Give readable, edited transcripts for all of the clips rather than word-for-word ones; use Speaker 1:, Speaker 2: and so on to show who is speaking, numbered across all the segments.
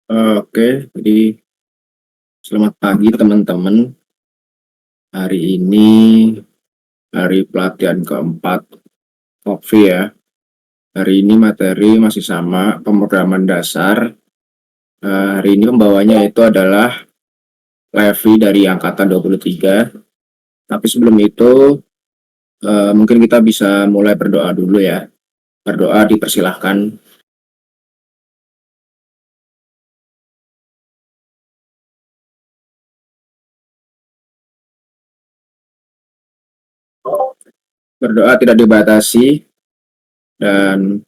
Speaker 1: Oke, jadi selamat pagi teman-teman. Hari ini hari pelatihan keempat TOEFL ya. Hari ini materi masih sama, pemrograman dasar. Hari ini pembawanya itu adalah Levi dari angkatan 23. Tapi sebelum itu mungkin kita bisa mulai berdoa dulu ya. Berdoa dipersilahkan. Berdoa tidak dibatasi, dan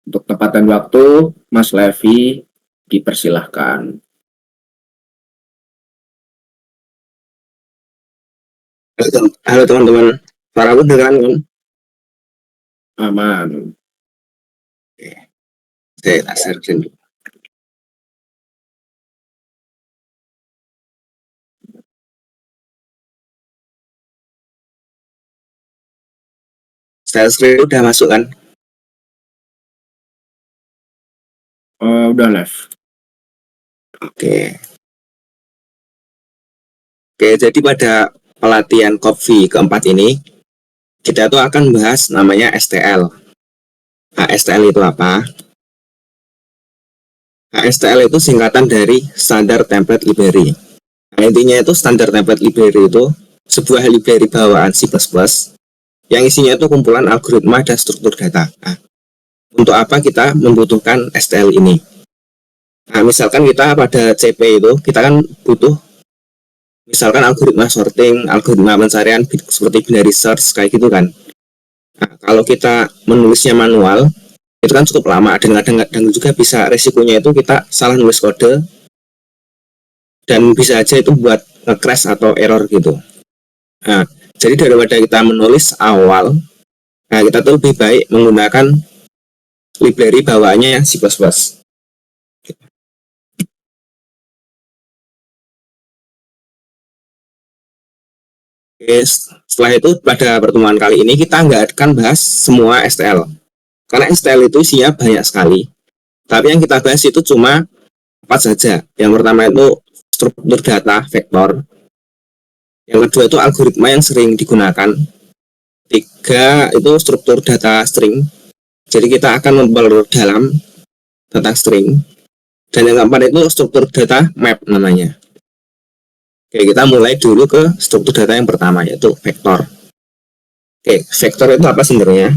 Speaker 1: untuk tempat dan waktu Mas Levi dipersilahkan.
Speaker 2: Halo teman-teman, suaraku dengeran kan?
Speaker 1: Aman.
Speaker 2: Saya share dulu. Share screen udah masuk kan?
Speaker 1: Udah live.
Speaker 2: Oke. Oke, jadi pada pelatihan kopi keempat ini, kita tuh akan bahas namanya STL. Nah, STL itu apa? Nah, STL itu singkatan dari Standard Template Library. Nah, intinya itu Standard Template Library itu sebuah library bawaan C++ yang isinya itu kumpulan algoritma dan struktur data. Nah, untuk apa kita membutuhkan STL ini? Nah, misalkan kita pada CP itu, kita kan butuh misalkan algoritma sorting, algoritma pencarian seperti binary search kayak gitu kan. Nah, kalau kita menulisnya manual, itu kan cukup lama dan kadang-kadang juga bisa resikonya itu kita salah nulis kode dan bisa aja itu buat nge-crash atau error gitu. Nah, jadi daripada kita menulis awal, nah kita tuh lebih baik menggunakan library bawaannya yang C++. Oke, setelah itu pada pertemuan kali ini kita nggak akan bahas semua STL. Karena STL itu isinya banyak sekali. Tapi yang kita bahas itu cuma 4 saja. Yang pertama itu struktur data vektor. Yang kedua itu algoritma yang sering digunakan. Tiga itu struktur data string. Jadi kita akan memperdalam data string. Dan yang keempat itu struktur data map namanya. Oke, kita mulai dulu ke struktur data yang pertama, yaitu vektor. Oke, vektor itu apa sebenarnya?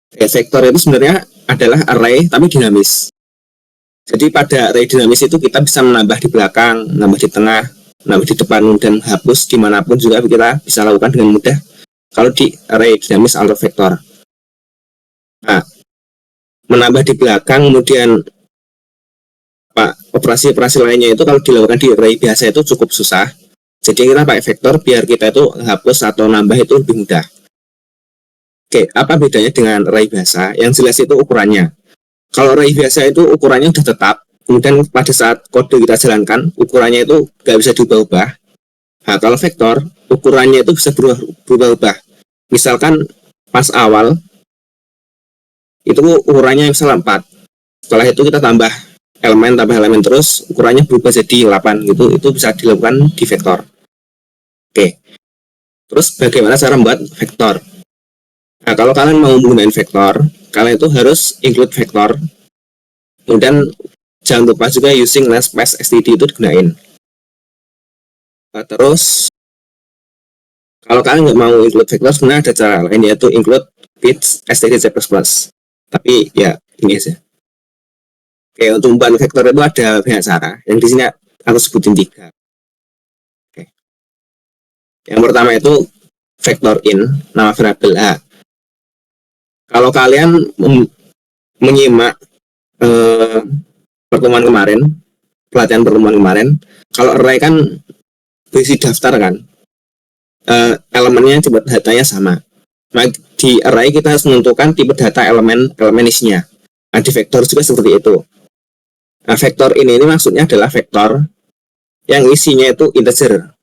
Speaker 2: Oke, vektor itu sebenarnya adalah array tapi dinamis. Jadi pada array dinamis itu kita bisa menambah di belakang, menambah di tengah, menambah di depan, dan hapus dimanapun juga kita bisa lakukan dengan mudah kalau di array dinamis atau vektor. Nah, menambah di belakang kemudian operasi-operasi lainnya itu kalau dilakukan di array biasa itu cukup susah. Jadi kita pakai vektor biar kita itu hapus atau nambah itu lebih mudah. Oke, apa bedanya dengan array biasa? Yang jelas itu ukurannya. Kalau array biasa itu ukurannya sudah tetap, kemudian pada saat kode kita jalankan, ukurannya itu nggak bisa diubah-ubah. Nah, kalau vektor, ukurannya itu bisa berubah-ubah. Misalkan pas awal, itu ukurannya misalnya 4. Setelah itu kita tambah elemen terus, ukurannya berubah jadi 8 gitu. Itu bisa dilakukan di vektor. Oke. Terus bagaimana cara membuat vektor? Nah, kalau kalian mau menggunakan vektor, kalian itu harus include vektor. Kemudian jangan lupa juga using namespace std itu digunain. Nah, terus kalau kalian nggak mau include vektor, sebenarnya ada cara lain, yaitu include with std++. Tapi ya ini aja. Oke, untuk membangun vektor itu ada banyak cara. Yang di sini aku sebutin 3. Oke. Yang pertama itu vektor in, nama variabel A. Kalau kalian menyimak pertemuan kemarin, pelatihan pertemuan kemarin, kalau array kan berisi daftar kan, elemennya tipe datanya sama. Nah, di array kita harus menentukan tipe data elemen isinya. Nah, di vektor juga seperti itu. Nah, vektor ini maksudnya adalah vektor yang isinya itu integer.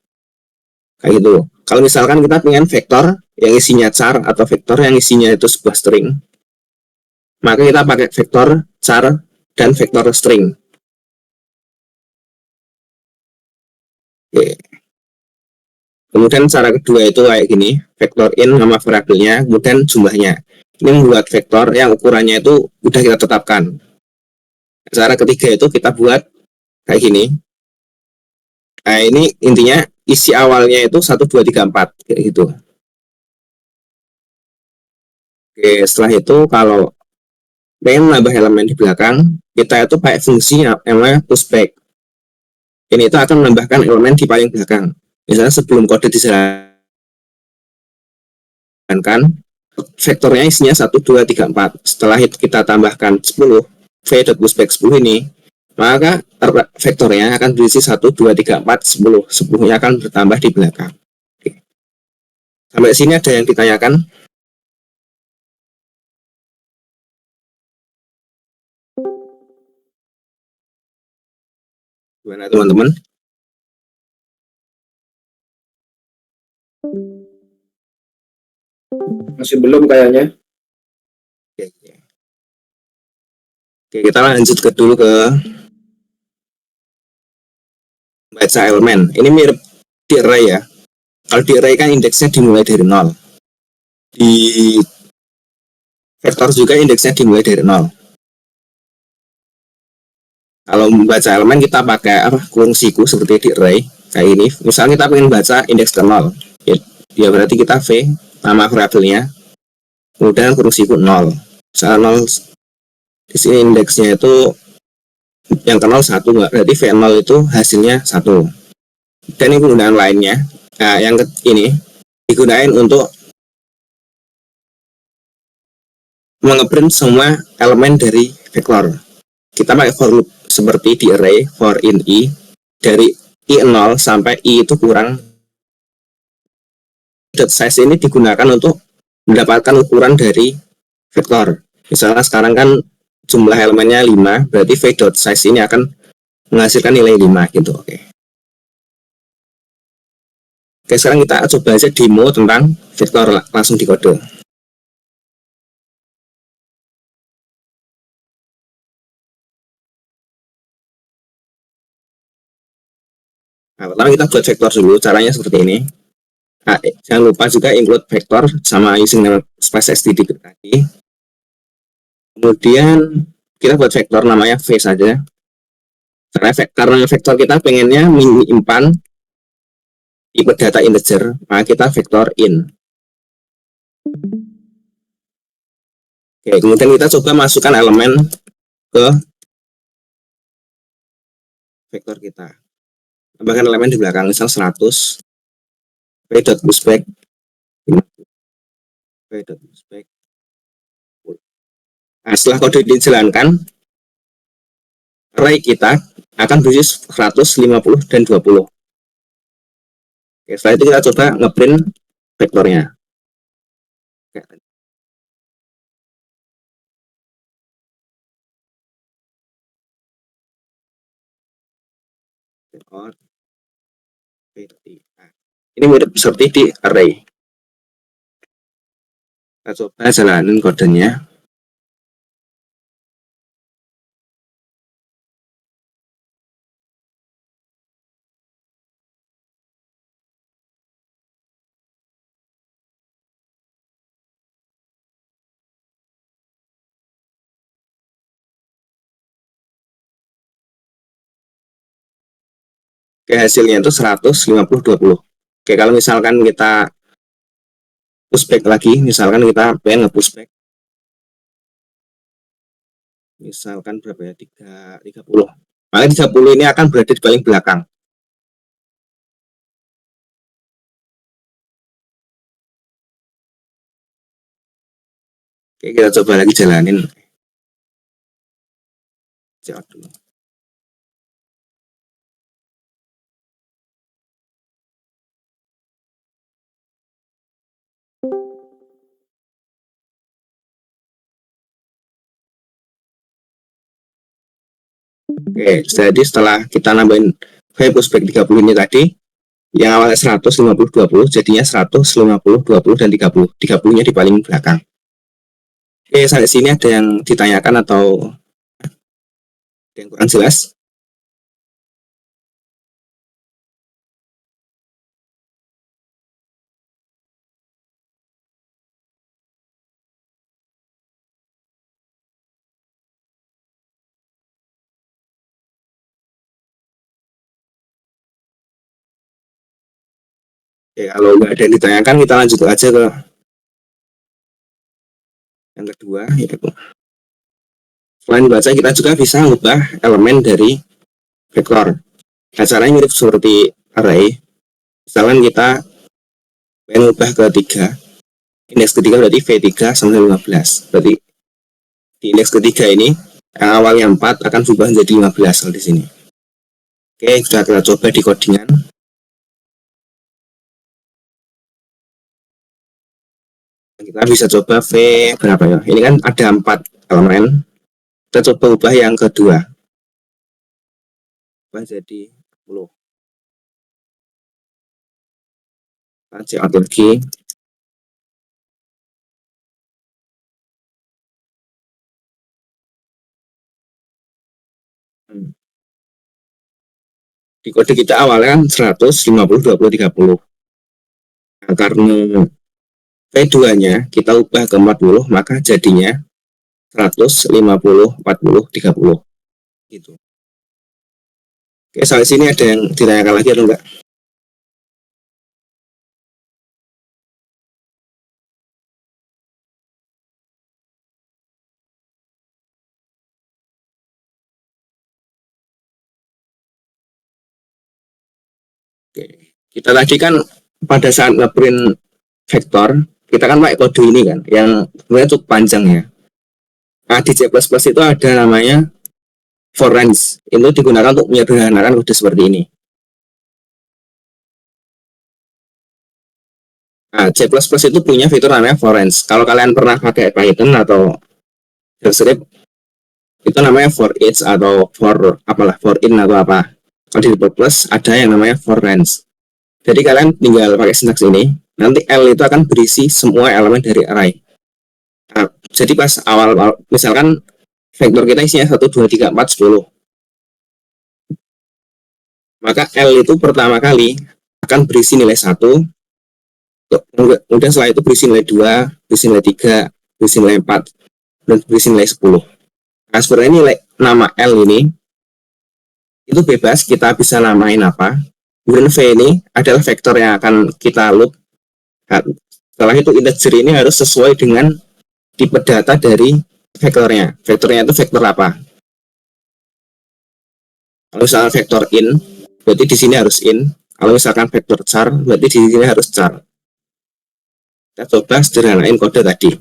Speaker 2: Kayak gitu. Kalau misalkan kita pengen vektor yang isinya char atau vektor yang isinya itu sebuah string, maka kita pakai vektor char dan vektor string. Oke. Kemudian cara kedua itu kayak gini, vektor in nama variabelnya, kemudian jumlahnya. Ini membuat vektor yang ukurannya itu udah kita tetapkan. Cara ketiga itu kita buat kayak gini. Nah, ini intinya isi awalnya itu 1, 2, 3, 4 kayak gitu. Oke, setelah itu kalau pengen nambah elemen di belakang, kita itu pakai fungsi namanya pushback. Ini itu akan menambahkan elemen di paling belakang. Misalnya sebelum kode dijalankan, vektornya isinya 1, 2, 3, 4. Setelah itu kita tambahkan 10, v.pushback 10 ini, maka vektornya akan berisi 1, 2, 3, 4, 10. 10-nya akan bertambah di belakang. Oke. Sampai sini ada yang ditanyakan? Gimana teman-teman?
Speaker 1: Masih belum kayaknya.
Speaker 2: Oke, kita lanjut dulu ke baca elemen. Ini mirip di array ya. Kalau di array kan indeksnya dimulai dari 0. Di vektor juga indeksnya dimulai dari 0. Kalau membaca elemen kita pakai kurung siku seperti di array kayak ini. Misalnya kita ingin baca indeks ke 0, ya berarti kita v nama variabelnya, kemudian kurung siku 0. Misalnya 0 di sini indeksnya itu yang ke 0 1, berarti v0 itu hasilnya 1. Dan ini penggunaan lainnya. Nah, yang ini digunakan untuk mengeprint semua elemen dari vektor. Kita pakai for loop seperti di array for in i, dari i0 sampai i itu kurang. Dot size ini digunakan untuk mendapatkan ukuran dari vektor. Misalnya sekarang kan jumlah elemennya 5, berarti v dot size ini akan menghasilkan nilai 5 gitu. Oke, sekarang kita coba aja demo tentang vektor langsung di kode. Nah, pertama kita buat vektor dulu, caranya seperti ini. Nah, jangan lupa juga include vektor sama using namespace std tadi. Kemudian kita buat vektor namanya v saja. Karena vektor kita pengennya menyimpan tipe data integer, maka kita vektor in. Oke, kemudian kita coba masukkan elemen ke vektor kita. Tambahkan elemen di belakang, misal 100 v.pushback v.pushback. Nah, setelah kode dijalankan, array kita akan berisi 150 dan 20. Oke, setelah itu kita coba ngeprint vektornya. Ini mirip seperti di array. Kita coba jalanin kodenya. Oke, hasilnya itu 150, 20. Oke, kalau misalkan kita pushback lagi, misalkan kita pengen nge-pushback, misalkan berapa ya, 30. Maka 30 ini akan berada di paling belakang. Oke, kita coba lagi jalanin. Jawab dulu. Oke, jadi setelah kita nambahin v pushback 30 ini tadi, yang awalnya 150, 20, jadinya 150, 20, dan 30. 30-nya di paling belakang. Oke, sampai sini ada yang ditanyakan atau ada yang kurang jelas? Oke, kalau nggak ada yang ditanyakan, kita lanjut aja ke yang kedua, yaitu selain baca, kita juga bisa mengubah elemen dari vektor. Nah, caranya mirip seperti array. Misalkan kita pengen mengubah ke 3, indeks ketiga berarti V3 sampai 15. Berarti di indeks ketiga ini, yang awalnya 4 akan berubah menjadi 15 kalau di sini. Oke, sudah kita coba di codingan. Kita bisa coba V berapa ya? Ini kan ada 4 elemen. Kita coba ubah yang kedua. Ubah jadi 10. Kita out lagi. Di kode kita awalnya kan 100, 50, 20, 30. Nah, karena V2-nya kita ubah ke 40, maka jadinya 100, 50, 40, 30. Gitu. Oke, sampai sini ada yang ditanyakan lagi atau enggak? Oke. Kita tadi kan pada saat ngeprint vektor, kita kan pakai kode ini kan, yang sebenarnya cukup panjang ya. Nah, di C++ itu ada namanya for range. Itu digunakan untuk menyederhanakan kode seperti ini. Nah, C++ itu punya fitur namanya for range. Kalau kalian pernah pakai Python atau JavaScript, itu namanya for each atau for apalah, for in atau apa. Kalau di C++ ada yang namanya for range. Jadi kalian tinggal pakai sintaks ini, nanti L itu akan berisi semua elemen dari array. Nah, jadi pas awal, misalkan vektor kita isinya 1, 2, 3, 4, 10. Maka L itu pertama kali akan berisi nilai 1, kemudian setelah itu berisi nilai 2, berisi nilai 3, berisi nilai 4, dan berisi nilai 10. Nah, sebenarnya nilai nama L ini itu bebas, kita bisa namain apa. Kemudian V ini adalah vektor yang akan kita loop. Nah, setelah itu integer ini harus sesuai dengan tipe data dari vektornya. Vektornya itu vektor apa? Kalau misalnya vektor in, berarti di sini harus in. Kalau misalkan vektor char, berarti di sini harus char. Kita coba sederhanain kode tadi.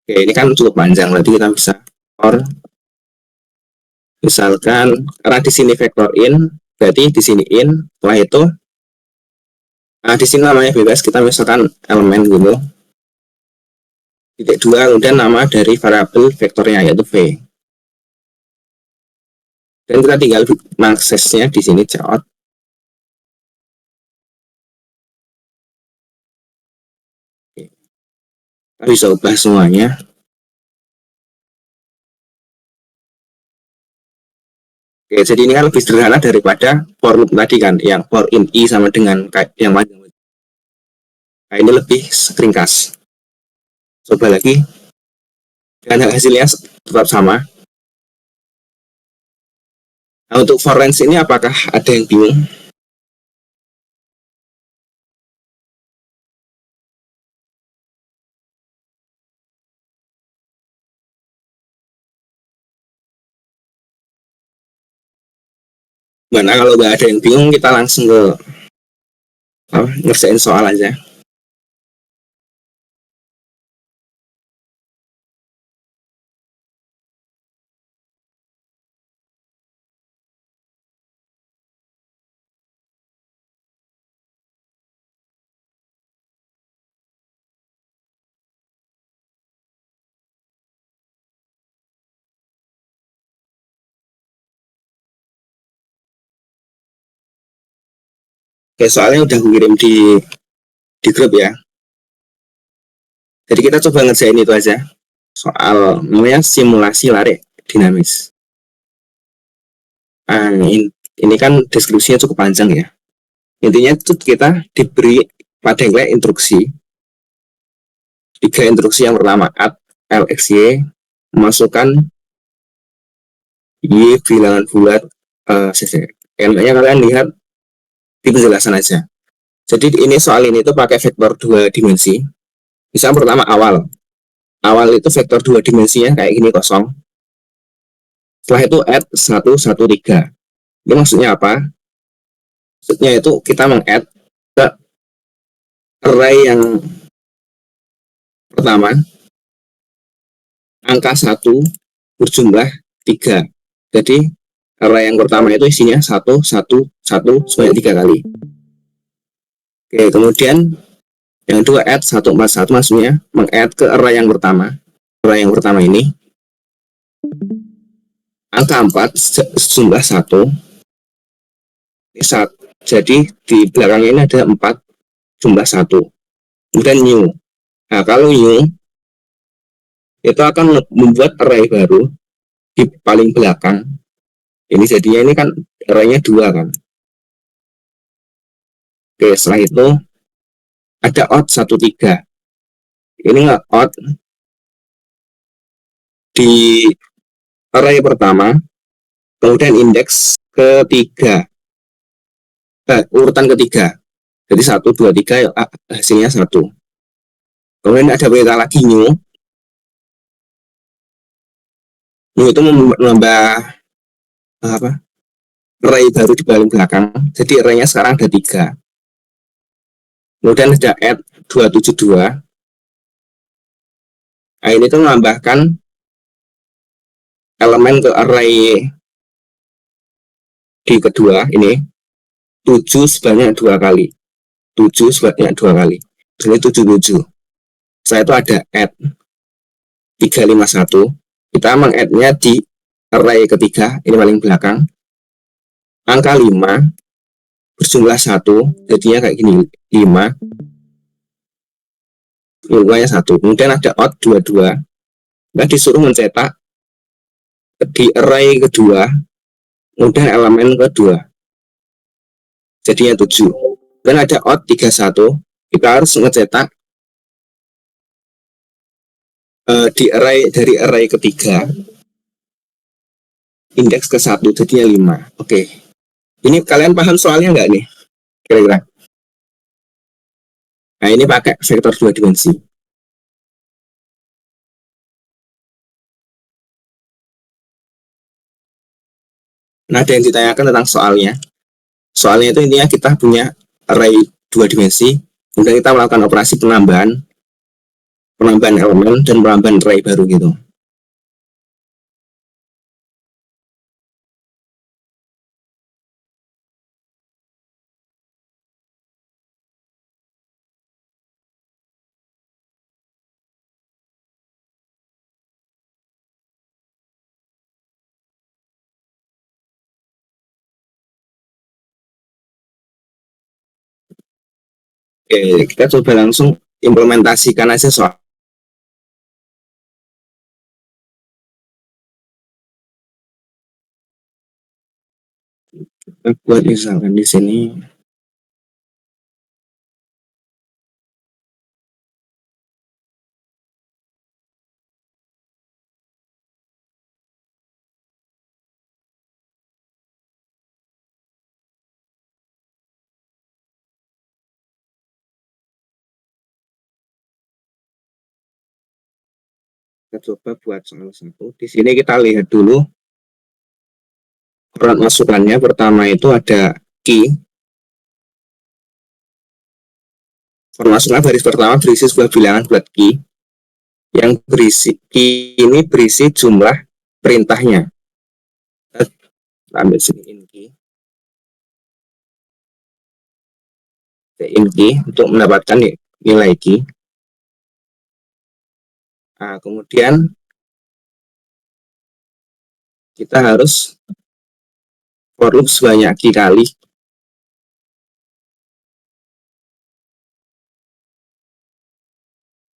Speaker 2: Oke, ini kan cukup panjang, berarti kita bisa for misalkan karena di sini vektor in, berarti di sini in. Setelah itu, nah di sini namanya bebas, kita misalkan elemen gitu. Titik 2, kemudian nama dari variabel vektornya yaitu V. Dan kita tinggal aksesnya di sini cout. Kita bisa ubah semuanya. Oke, jadi ini kan lebih sederhana daripada for loop tadi kan, yang for in i sama dengan yang panjang. Nah, ini lebih ringkas. Coba lagi. Dan hasilnya tetap sama. Nah, untuk for range ini apakah ada yang bingung? Gimana kalau nggak ada yang bingung, kita langsung ke ngerjain soal aja. Oke, soalnya udah kirim di grup ya. Jadi kita coba ngerjain itu aja. Soal namanya simulasi lari dinamis. Nah, ini kan deskripsinya cukup panjang ya. Intinya itu kita diberi pada instruksi. 3 instruksi. Yang pertama add lxy, masukkan y bilangan bulat enaknya kalian lihat di penjelasan aja. Jadi ini soal ini tuh pakai vektor dua dimensi. Misal pertama awal. Awal itu vektor dua dimensinya kayak gini kosong. Setelah itu add 113. Ini maksudnya apa? Maksudnya itu kita meng-add ke array yang pertama angka 1 berjumlah 3. Jadi array yang pertama itu isinya 1, 1, 1 sebanyak 3 kali. Oke, kemudian yang kedua add 141, maksudnya meng-add ke array yang pertama. Array yang pertama ini angka 4 sejumlah 1. Jadi di belakangnya ini ada 4 jumlah 1. Kemudian new. Nah, kalau new itu akan membuat array baru di paling belakang. Ini jadinya ini kan arraynya 2 kan. Oke, setelah itu ada odd 13. Ini nggak odd di array pertama, kemudian indeks ketiga, urutan ketiga. Jadi 1, 2, 3 hasilnya 1. Kemudian ada perintah lagi new. New itu menambah apa? Array baru di paling belakang. Jadi arraynya sekarang ada 3. Kemudian ada add 272. Nah, ini tuh menambahkan elemen ke array di kedua ini 7 sebanyak 2 kali. 7 sebanyak 2 kali. Jadi 77. Setelah itu ada add 351. Kita meng-add-nya di array ketiga, ini paling belakang. Angka 5 berjumlah 1, jadinya kayak gini, 5. Nilainya 1. Kemudian ada odd 22. Nah, disuruh mencetak di array kedua, kemudian elemen kedua. Jadinya 7. Dan ada odd 31. Kita harus mencetak di array dari array ketiga indeks ke 1, jadinya 5. Oke. Ini kalian paham soalnya nggak nih? Kira-kira. Nah, ini pakai vektor dua dimensi. Nah, ada yang ditanyakan tentang soalnya. Soalnya itu intinya kita punya array dua dimensi, kemudian kita melakukan operasi penambahan elemen dan penambahan array baru gitu. Oke, kita coba langsung implementasikan aja soal. Kita buat misalkan di sini kita coba buat salah satu. Di sini kita lihat dulu peran masukannya. Pertama itu ada key. Masukan baris pertama berisi sebuah bilangan bulat key. Yang berisi key ini berisi jumlah perintahnya. Kita ambil sini in key untuk mendapatkan nilai key. Nah, kemudian kita harus for loop sebanyak key kali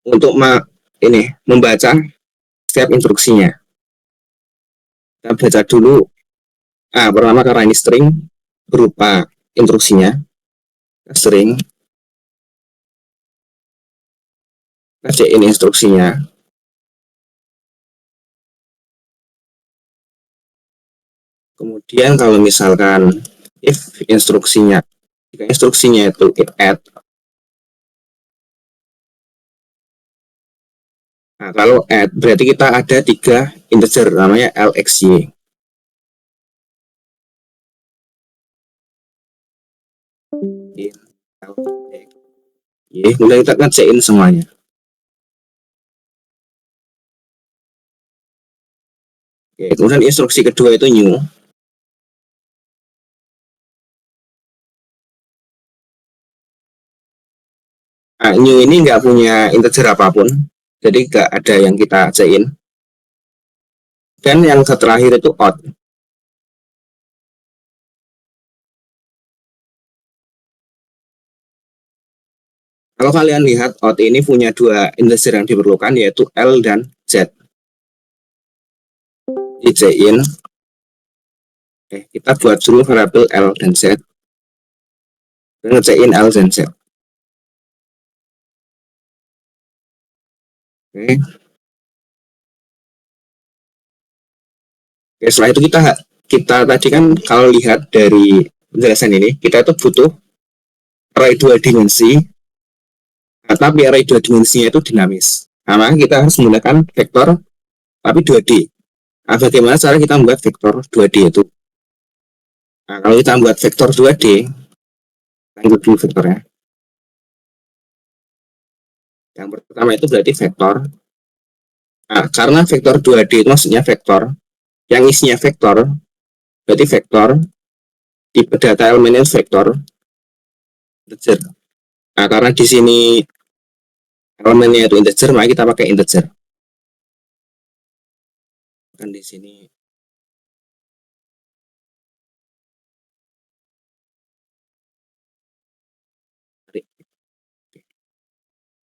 Speaker 2: untuk membaca setiap instruksinya. Kita baca dulu. Pertama karena ini string berupa instruksinya, string. Kita cek ini instruksinya. Kemudian kalau misalkan if instruksinya, jika instruksinya itu if add, nah kalau add berarti kita ada 3 integer namanya lxy. Kemudian kita ngerjain semuanya. Oke, kemudian instruksi kedua itu new. Nah, new ini nggak punya integer apapun, jadi nggak ada yang kita cain. Dan yang terakhir itu odd. Kalau kalian lihat, odd ini punya 2 integer yang diperlukan, yaitu L dan Z. Dicain. Oke, kita buat dulu variabel L dan Z. Dan ngecain L dan Z. Oke. Oke, setelah itu kita tadi kan kalau lihat dari penjelasan ini, kita itu butuh array 2 dimensi, tapi array 2 dimensinya itu dinamis. Nah, maka kita harus menggunakan vektor tapi 2D. Nah, bagaimana cara kita membuat vektor 2D itu? Nah, kalau kita membuat vektor 2D, kita input dulu vektornya. Yang pertama itu berarti vektor. Nah, karena vektor 2D itu maksudnya vektor yang isinya vektor, berarti vektor tipe data elemennya vektor integer. Nah, karena di sini elemennya itu integer, maka kita pakai integer. Kan di sini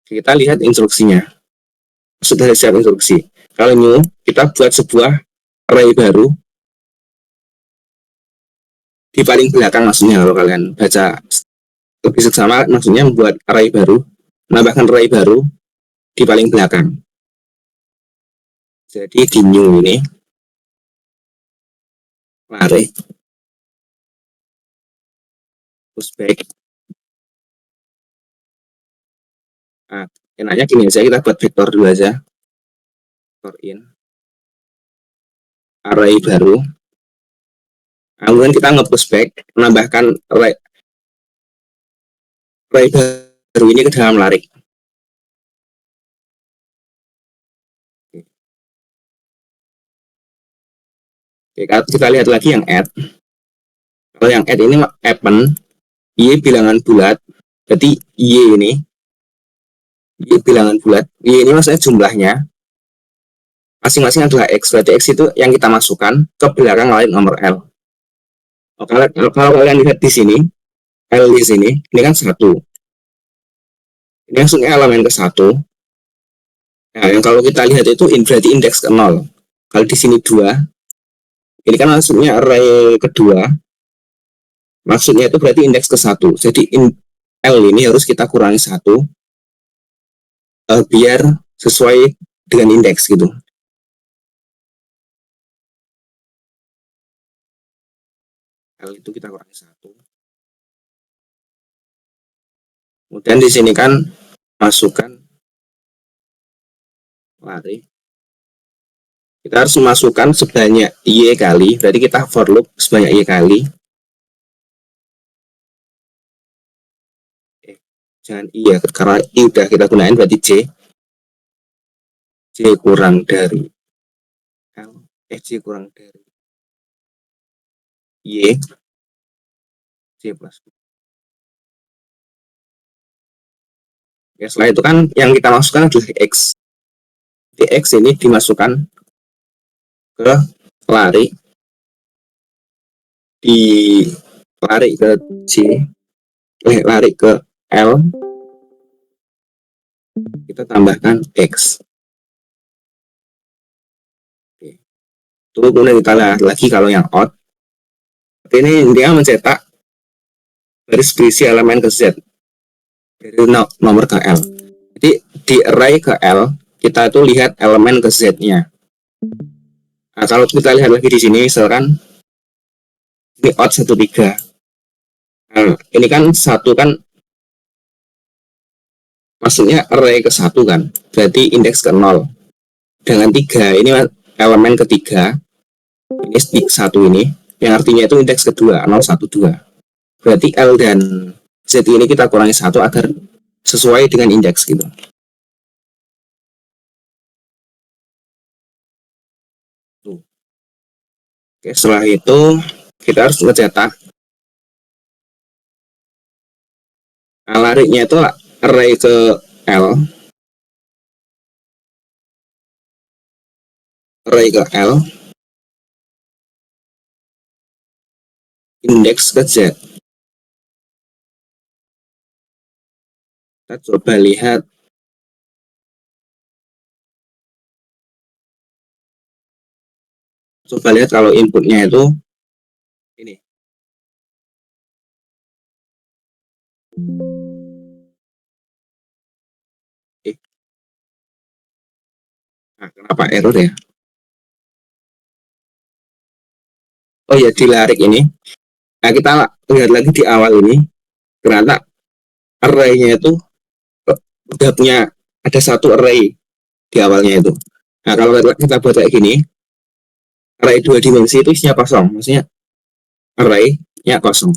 Speaker 2: kita lihat instruksinya. Sudah siap instruksi. Kalau new, kita buat sebuah array baru di paling belakang, maksudnya kalau kalian baca lebih seksama, maksudnya membuat array baru, menambahkan array baru di paling belakang. Jadi di new ini array pushback. Nah, enaknya gini aja, kita buat vektor dulu aja, vektor in array baru. Kemudian kita nge-pushback, menambahkan array baru ini ke dalam larik. Oke, kita lihat lagi yang add. Kalau yang add ini append y bilangan bulat, berarti y ini y bilangan bulat, y ini maksudnya jumlahnya masing-masing adalah x, berarti x itu yang kita masukkan ke belakang larik nomor L. Kalau kalian lihat di sini, L di sini, ini kan 1. Ini maksudnya elemen ke 1. Nah, yang kalau kita lihat itu berarti indeks ke 0. Kalau di sini 2, ini kan maksudnya array kedua, maksudnya itu berarti indeks ke 1. Jadi L ini harus kita kurangi 1 biar sesuai dengan indeks gitu. L itu kita kurangi 1. Kemudian di sini kan masukkan lari. Kita harus masukkan sebanyak y kali, berarti kita for loop sebanyak y kali. Jangan i ya, karena i udah kita gunain, berarti j kurang dari L, j kurang dari y, j plus. Ya, setelah itu kan yang kita masukkan adalah x. Di x ini dimasukkan ke lari, di lari ke j, lari ke L, kita tambahkan x. Oke. Itu kemudian kita lihat lagi kalau yang odd, ini dia mencetak garis berisi elemen ke z dari nomor ke L. Jadi di array ke L kita itu lihat elemen ke z-nya. Nah, kalau kita lihat lagi di sini, misalkan ini odd 13. Nah, ini kan satu kan maksudnya array ke satu kan, berarti indeks ke 0. Dengan 3 ini elemen ketiga, ini stick satu ini, yang artinya itu indeks kedua 0, 1, 2. Berarti L dan Z ini kita kurangi satu agar sesuai dengan indeks gitu. Tuh. Oke, setelah itu kita harus mencetak lariknya itu array ke L, indeks ke Z. Kita coba lihat. Coba lihat kalau inputnya itu ini. Nah, kenapa error ya? Oh ya, dilarik ini. Nah, kita lihat lagi di awal ini. Ternyata array-nya itu udah punya ada satu array di awalnya itu. Nah, kalau kita buat kayak gini, array 2 dimensi itu isinya kosong. Maksudnya array-nya kosong.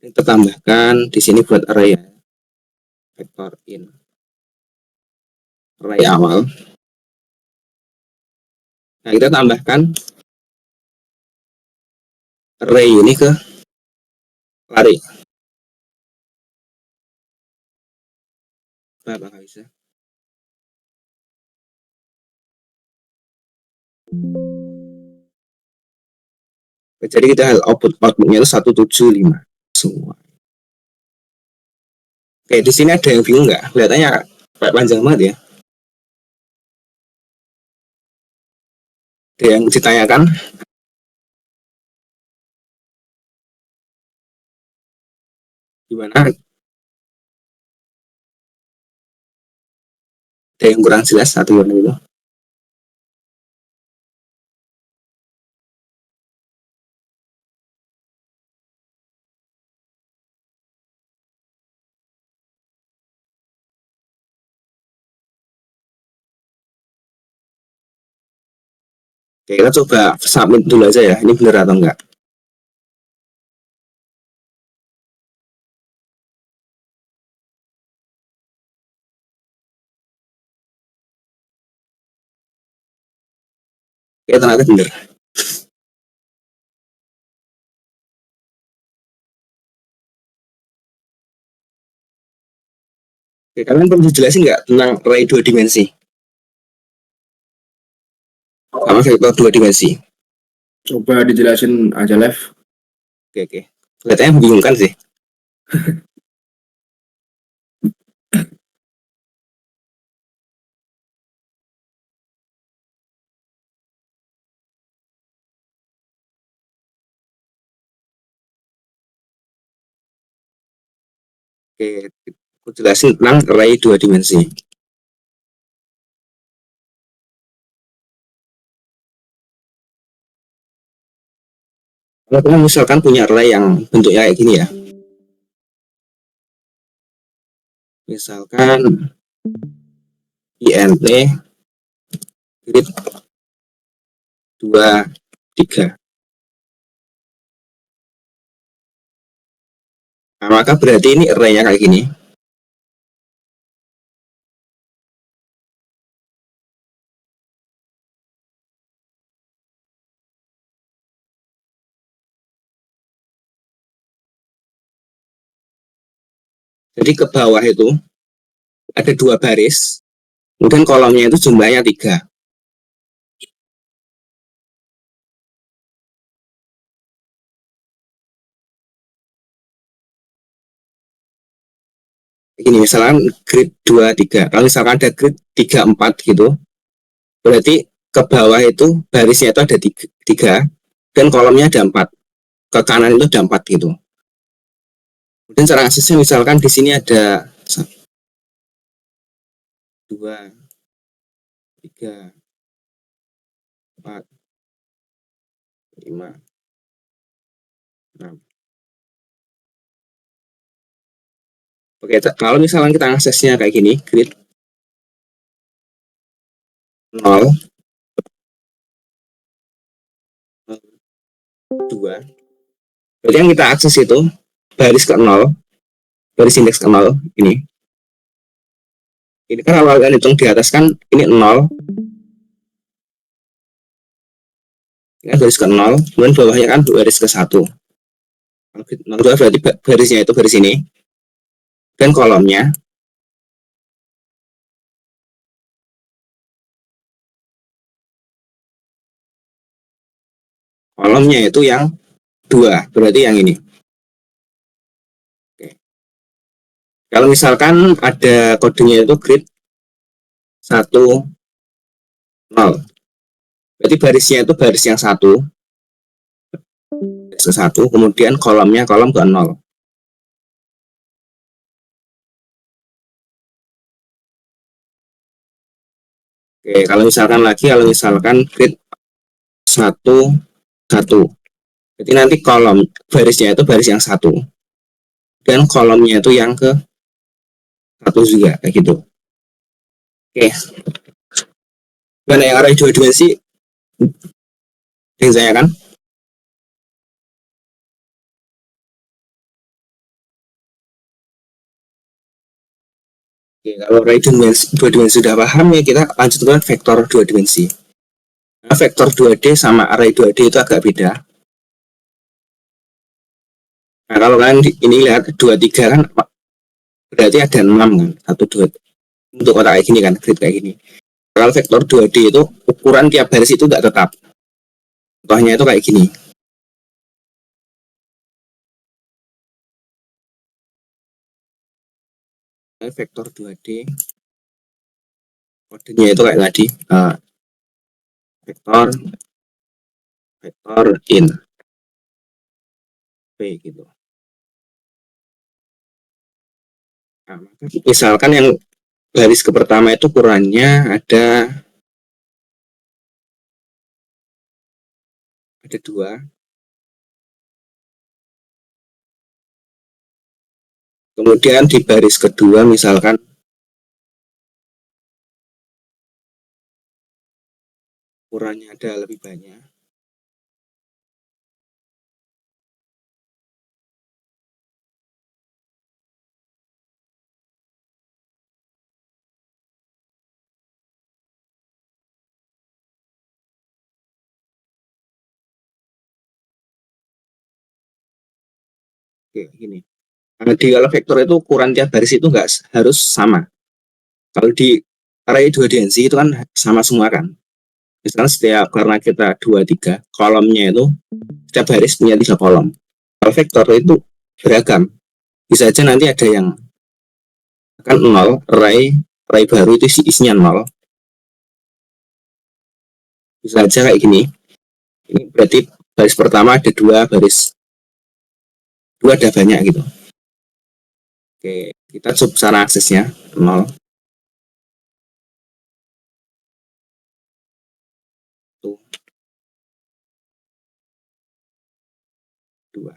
Speaker 2: Kita tambahkan di sini buat array ya. Vector in array awal. Nah, kita tambahkan array ini ke lari. Apa bisa? Jadi kita outputnya itu 175 semua. Oke, di sini ada yang bingung nggak? Kelihatannya kayak panjang banget ya. Ada yang ditanyakan? Gimana? Ada yang kurang jelas satu yang itu? Oke, kita coba submit dulu aja ya. Ini benar atau enggak? Oke, ternyata benar. Oke, kalian perlu dijelasin nggak tentang array 2 dimensi? Sama vektor 2 dimensi.
Speaker 1: Coba dijelasin aja, Lev.
Speaker 2: Oke. Kelihatannya membingungkan sih. Oke, aku jelasin tentang array 2 dimensi. Kalau kamu misalkan punya array yang bentuknya kayak gini ya. Misalkan int grid 2, 3. Nah, maka berarti ini array-nya kayak gini. Jadi ke bawah itu ada 2 baris, kemudian kolomnya itu jumlahnya 3. Ini misalkan grid 2, 3. Kalau misalkan ada grid 3, 4 gitu, berarti ke bawah itu barisnya itu ada 3 dan kolomnya ada 4. Ke kanan itu ada 4 gitu. Kemudian cara aksesnya misalkan di sini ada 2, 3, 4, 5. Nah, oke, kalau misalnya kita aksesnya kayak gini, grid 0, 2, berarti yang kita akses itu baris ke 0, baris indeks ke 0, ini kan kalau kalian hitung di atas kan ini 0, ini kan baris ke 0, kemudian bawahnya kan baris ke 1. 0, berarti barisnya itu baris ini, dan kolomnya itu yang 2, berarti yang ini. Oke. Kalau misalkan ada kodenya itu grid 1, 0, berarti barisnya itu baris yang 1, baris ke 1, kemudian kolomnya kolom ke 0. Oke, kalau misalkan grid 1, 1, jadi nanti kolom barisnya itu baris yang 1, dan kolomnya itu yang ke 1 juga, kayak gitu. Oke, mana yang arah 2 dimensi yang saya kan. Oke, kalau arah 2 dimensi sudah paham ya, kita lanjutkan vektor 2 dimensi. Nah, vektor 2D sama array 2D itu agak beda. Nah, kalau kalian ini lihat 23 kan berarti ada 6 kan, 1, 2, untuk kotak kayak gini kan, grid kayak gini. Kalau vektor 2D itu ukuran tiap baris itu tidak tetap. Contohnya itu kayak gini. Vektor 2D kodenya itu kayak tadi, vektor in P gitu. Nah, misalkan yang baris ke pertama itu ukurannya ada 2, kemudian di baris kedua misalkan ukurannya ada lebih banyak. Oke, gini. Nah, kalau vektor itu ukuran tiap baris itu nggak harus sama. Kalau di array 2 dimensi itu kan sama semua kan. Misalnya setiap karena kita 2, 3, kolomnya itu setiap baris punya 3 kolom. Kalau vektor itu beragam. Bisa aja nanti ada yang kan 0, array baru itu isinya 0. Bisa aja kayak gini. Ini berarti baris pertama ada 2, baris 2 ada banyak gitu. Oke, kita coba cara aksesnya 0, 1, 2.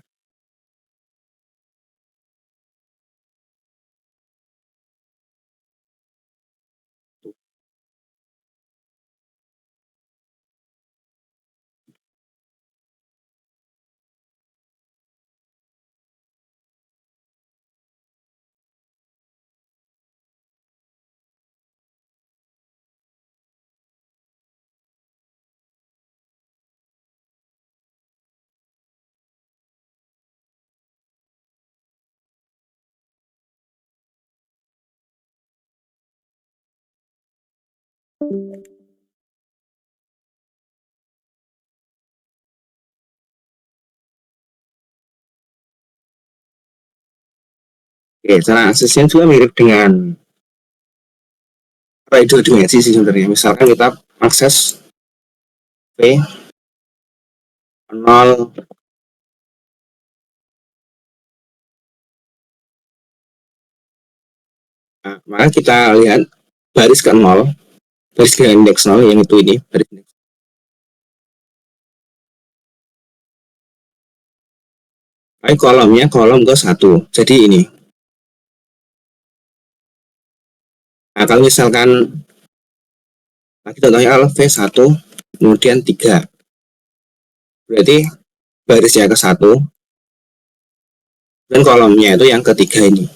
Speaker 2: Oke, cara aksesnya juga mirip dengan array 2 dimensi sih sebenarnya. Misalkan kita akses P 0, nah, maka kita lihat baris ke 0, baris ke indeks 0 yang itu ini, baris indeks. Tapi kolomnya kolom ke 1. Jadi ini. Nah, kalau misalkan lagi contohnya kalau V1 kemudian 3. Berarti barisnya ke 1 dan kolomnya itu yang ketiga ini.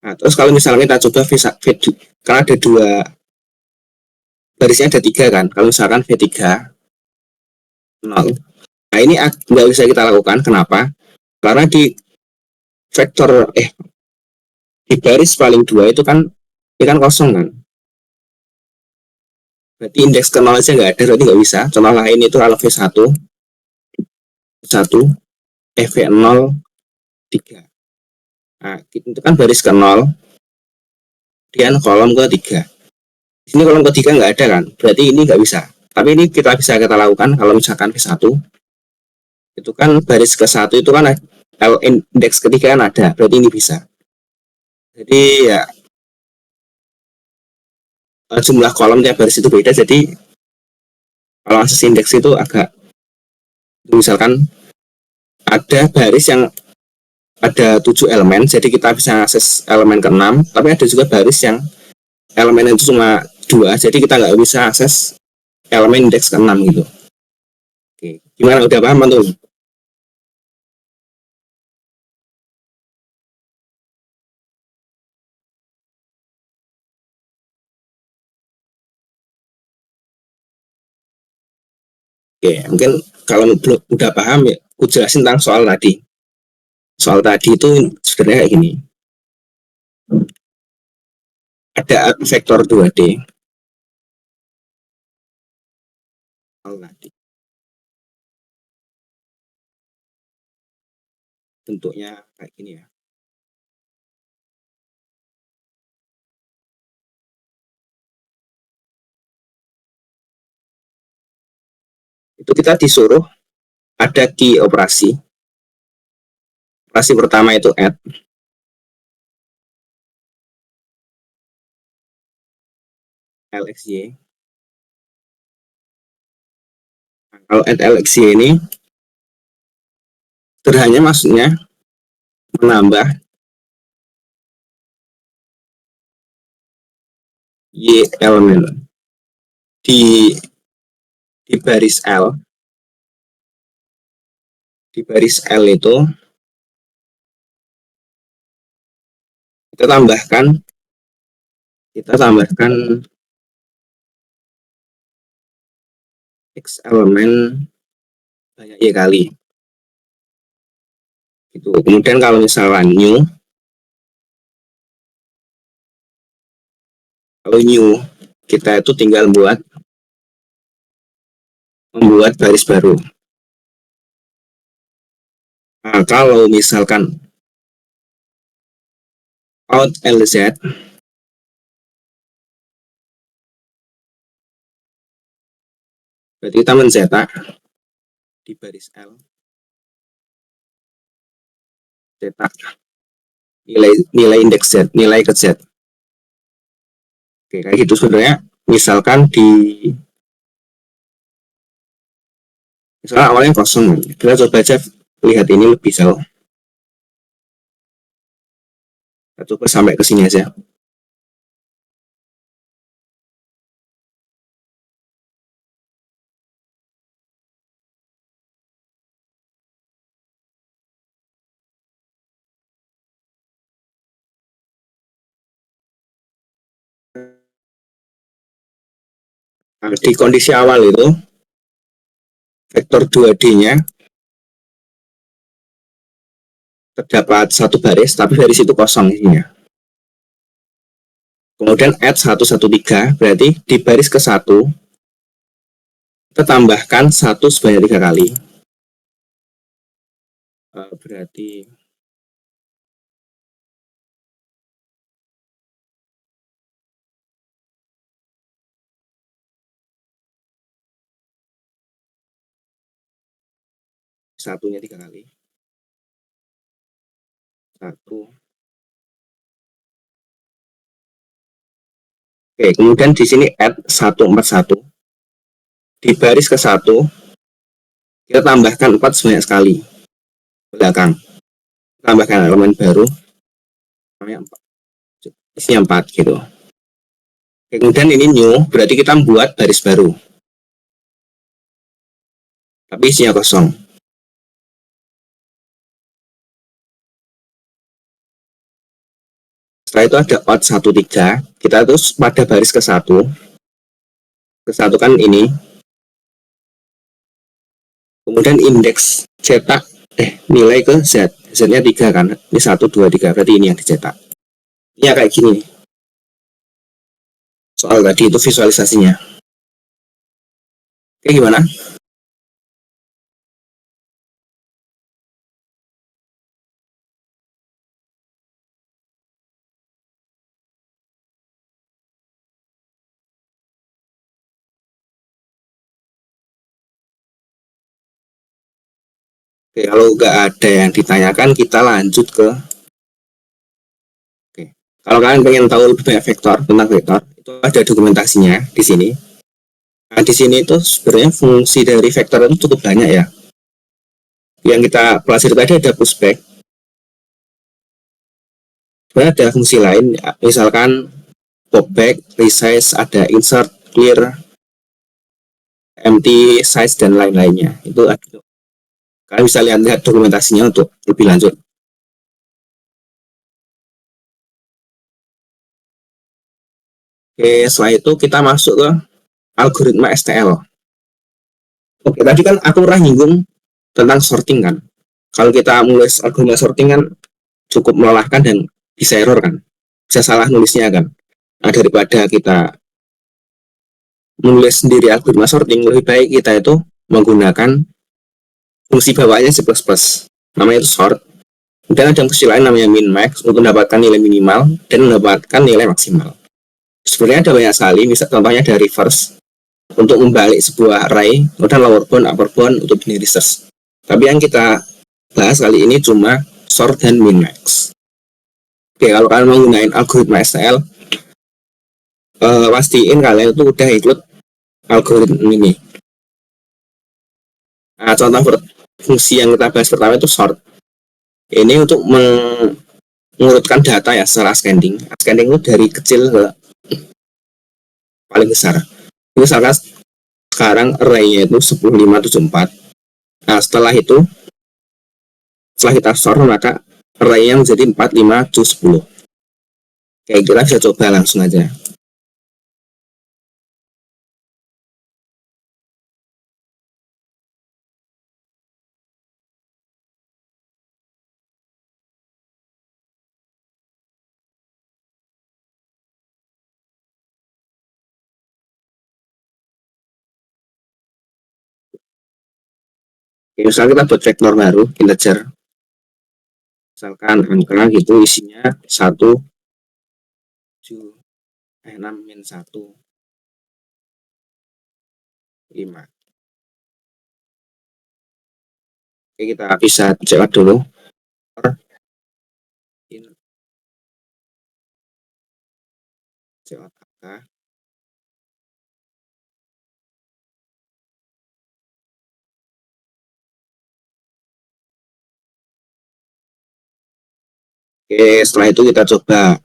Speaker 2: Nah, terus kalau misalnya kita coba V1, karena ada dua barisnya, ada 3 kan. Kalau misalkan V3 0. Nah, ini nggak bisa kita lakukan. Kenapa? Karena di vektor di baris paling 2 itu kan ini kan kosong kan. Berarti indeks ke 0 aja nggak ada, berarti nggak bisa. Contoh lain itu kalau V1 V0 3. Nah, itu kan baris ke 0 dan kolom ke 3. Di sini kolom ketiga nggak ada kan, berarti ini nggak bisa. Tapi ini kita lakukan kalau misalkan V1 itu kan baris ke 1 itu kan indeks ketiga kan ada, berarti ini bisa. Jadi ya jumlah kolom tiap baris itu beda, jadi kalau akses indeks itu agak, misalkan ada baris yang ada 7 elemen, jadi kita bisa akses elemen ke-6, tapi ada juga baris yang elemen itu cuma 2, jadi kita nggak bisa akses elemen indeks ke-6 gitu. Oke, gimana, udah paham tuh? Oke, mungkin kalau belum udah paham ya, aku jelasin tentang soal tadi. Soal tadi itu sebenarnya kayak gini. Ada vektor 2D. Bentuknya kayak gini ya. Itu kita disuruh ada key operasi. Operasi pertama itu add. LXY. Nah, kalau add LXY ini sederhananya maksudnya menambah Y elemen di baris L. Di baris L itu kita tambahkan X elemen banyak Y kali. Gitu. Kemudian kalau misalnya new, kita itu tinggal membuat baris baru. Nah, kalau misalkan out LZ, berarti kita mencetak di baris L, cetak nilai indeks Z, nilai ke Z. Oke, kayak gitu sebenarnya. Misalkan misalnya awalnya kosong, kita coba aja lihat ini lebih jauh. Kita coba sampai ke sini aja. Nah, di kondisi awal itu vektor 2D-nya terdapat satu baris, tapi baris itu kosong isinya. Kemudian add 113, berarti di baris ke 1 kita tambahkan 1 sebanyak 3 kali. Berarti satunya 3 kali. 1. Oke, kemudian di sini add 141. Di baris ke 1 kita tambahkan 4 sebanyak sekali. belakang, tambahkan elemen baru namanya 4, isinya 4 gitu. Kemudian ini new, berarti kita membuat baris baru tapi isinya kosong. Setelah itu ada out 13, kita terus pada baris ke satu kan ini, kemudian indeks cetak nilai ke Z, Z-nya 3 kan, ini 1, 2, 3, berarti ini yang dicetak. Ini ya kayak gini soal tadi itu visualisasinya. Oke, gimana? Oke, kalau nggak ada yang ditanyakan, kita lanjut ke. Oke, kalau kalian pengen tahu lebih banyak vektor tentang vektor, itu ada dokumentasinya di sini. Nah, di sini itu sebenarnya fungsi dari vektor itu cukup banyak ya. Yang kita pelajari tadi ada pushback. Sebenarnya ada fungsi lain, misalkan popback, resize, ada insert, clear, empty, size, dan lain-lainnya. Itu ada. Kalian bisa lihat dokumentasinya untuk lebih lanjut. Oke, setelah itu kita masuk ke algoritma STL. Oke, tadi kan aku pernah nyinggung tentang sorting kan. Kalau kita nulis algoritma sorting kan cukup melelahkan dan bisa error kan. Bisa salah nulisnya kan. Nah, daripada kita menulis sendiri algoritma sorting, lebih baik kita itu menggunakan fungsi bawahnya C++. Namanya itu sort. Dan ada fungsi lain namanya min max untuk mendapatkan nilai minimal dan mendapatkan nilai maksimal. Sebenarnya ada banyak sekali, misal contohnya dari reverse untuk membalik sebuah array, kemudian lower bound, upper bound untuk ini research. Tapi yang kita bahas kali ini cuma sort dan min max. Oke, kalau kalian menggunakan algoritma STL, pastiin kalian itu udah include algoritma ini. Nah, contoh fungsi yang kita bahas pertama itu sort. Ini untuk mengurutkan data ya secara ascending. Ascending itu dari kecil ke paling besar. Misalkan sekarang array-nya itu 10, 5, 7, 4. Nah, setelah kita sort, maka array-nya menjadi 4, 5, 7, 10. Oke, kita bisa coba langsung aja. Oke, misalkan kita buat vektor baru, integer. Misalkan angka gitu isinya 1, 7, 6, min 1, 5. Oke, kita bisa cek dulu. Cek angka. Oke, setelah itu kita coba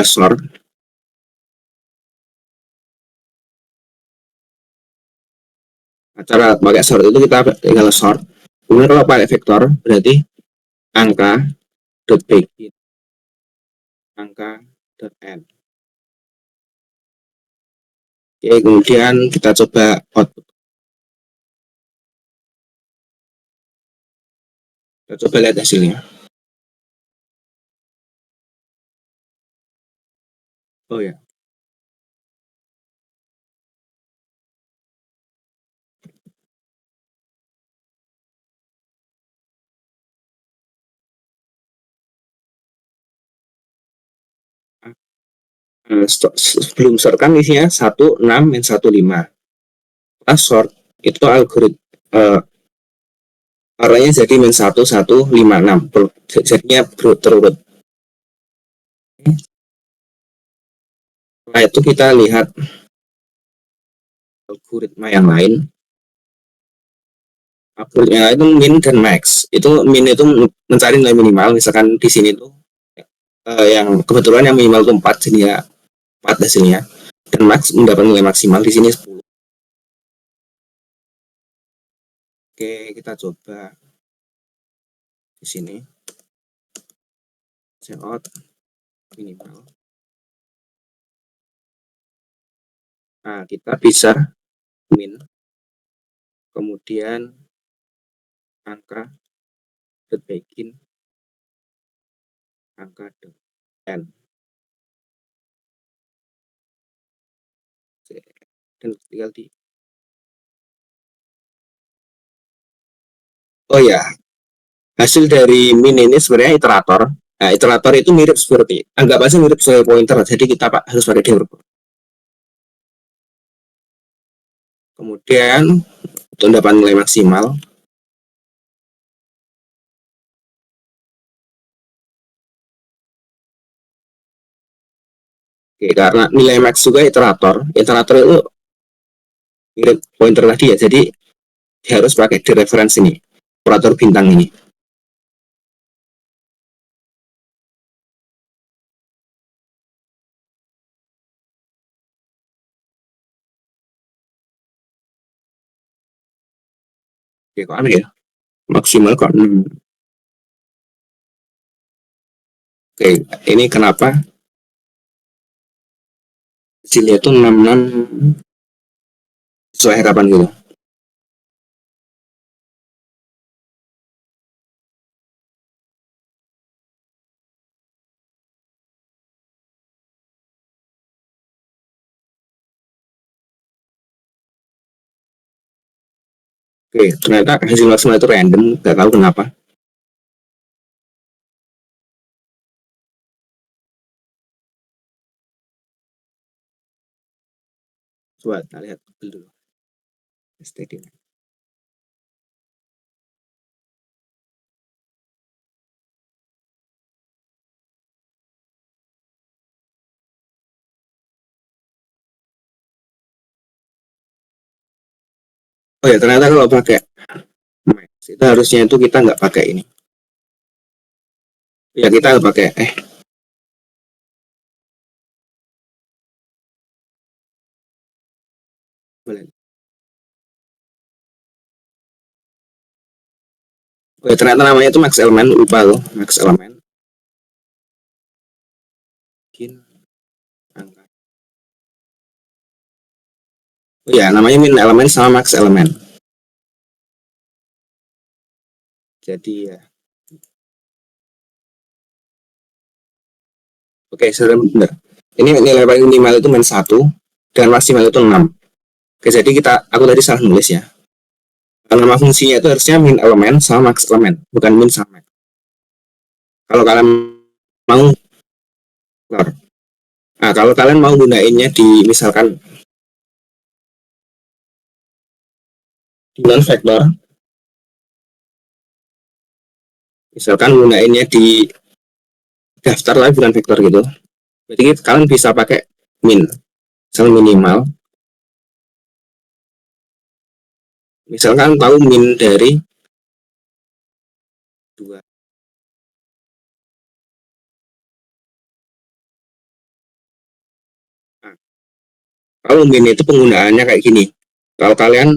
Speaker 2: sort. Nah, cara pakai sort itu kita tinggal sort. Kemudian kalau pakai vektor berarti angka dot begin, angka dot end. Oke, kemudian kita coba output. Kita coba lihat hasilnya. Oh ya. Sebelum sort kan isinya 1, 6, min 1, 5. Pas sort itu algoritma arraynya jadi min 1, 1, 5, 6. Jadinya terurut. Setelah itu kita lihat algoritma yang lain. Algoritma itu min dan max. Itu min itu mencari nilai minimal. Misalkan di sini tuh yang kebetulan yang minimal itu 4, jadi 4 hasilnya. Dan max mendapat nilai maksimal di sini 10. Oke, kita coba di sini. Out minimal. Nah, kita bisa min, kemudian angka begin, angka n, dan tinggal di. Oh ya, hasil dari min ini sebenarnya iterator. Nah, iterator itu mirip seperti, anggap aja mirip sebagai pointer, jadi kita harus pakai defer. Kemudian untuk dapat nilai maksimal, oke, karena nilai max juga iterator itu mirip pointer tadi ya, jadi harus pakai di reference ini, operator bintang ini. Oke, kok aneh ya? Maksimal kok 6. Oke, ini kenapa hasilnya itu 66 sesuai harapan gitu. Oke, ternyata hasil maksimal itu random, nggak tahu kenapa. Coba kita lihat dulu. STD. Oh ya, ternyata kalau pakai max itu harusnya itu kita nggak pakai ini. Ya, kita pakai boleh. Oh ya, ternyata namanya itu max element, lupa loh, max element. Bikin angka. Oh ya, namanya min element sama max element. Jadi ya. Oke, sudah benar. Ini nilai paling minimal itu min 1 dan maksimal itu 6. Oke, jadi aku tadi salah nulis ya. Nama fungsinya itu harusnya min element sama max element, bukan min sama max. Kalau kalian mau, nah kalau kalian mau gunainnya di misalkan di non vektor, misalkan gunainnya di daftar lah bukan vektor gitu, jadi kalian bisa pakai min, misal minimal, misalkan tahu min dari 2. Nah, kalau min itu penggunaannya kayak gini, kalau kalian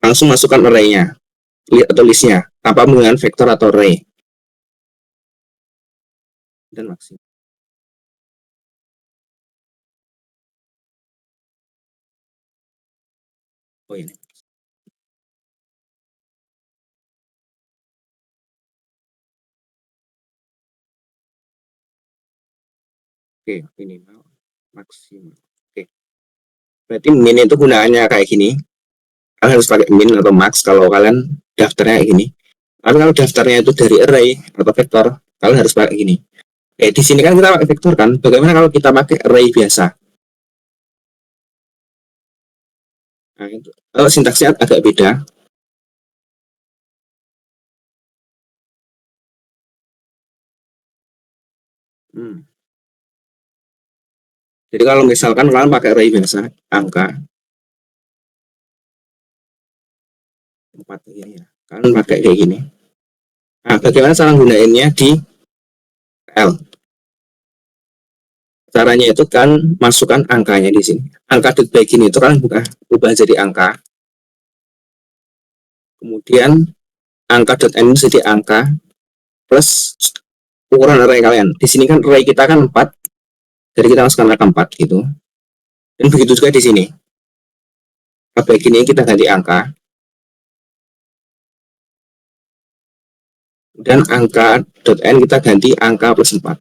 Speaker 2: langsung masukkan array-nya atau list-nya tanpa menggunakan vektor atau array dan maksimal. Oh ini. Oke, minimal maksimal. Oke. Berarti min itu gunaannya kayak gini. Kalian harus pakai min atau max kalau kalian daftarnya kayak gini. Tapi kalau daftarnya itu dari array atau vektor, kalian harus pakai gini. Di sini kan kita pakai vektor kan. Bagaimana kalau kita pakai array biasa? Nah, itu. Sintaksnya agak beda. Jadi kalau misalkan kalian pakai array biasa, angka, 4 ini ya. Kan pakai kayak gini. Nah, bagaimana cara gunainnya di L? Caranya itu kan masukkan angkanya di sini. Angka begini itu kan ubah jadi angka. Kemudian angka .n itu jadi angka plus ukuran array kalian. Di sini kan array kita kan 4, jadi kita masukkan angka 4 gitu. Dan begitu juga di sini. Begini kita ganti angka. Dan angka .n kita ganti angka plus 4.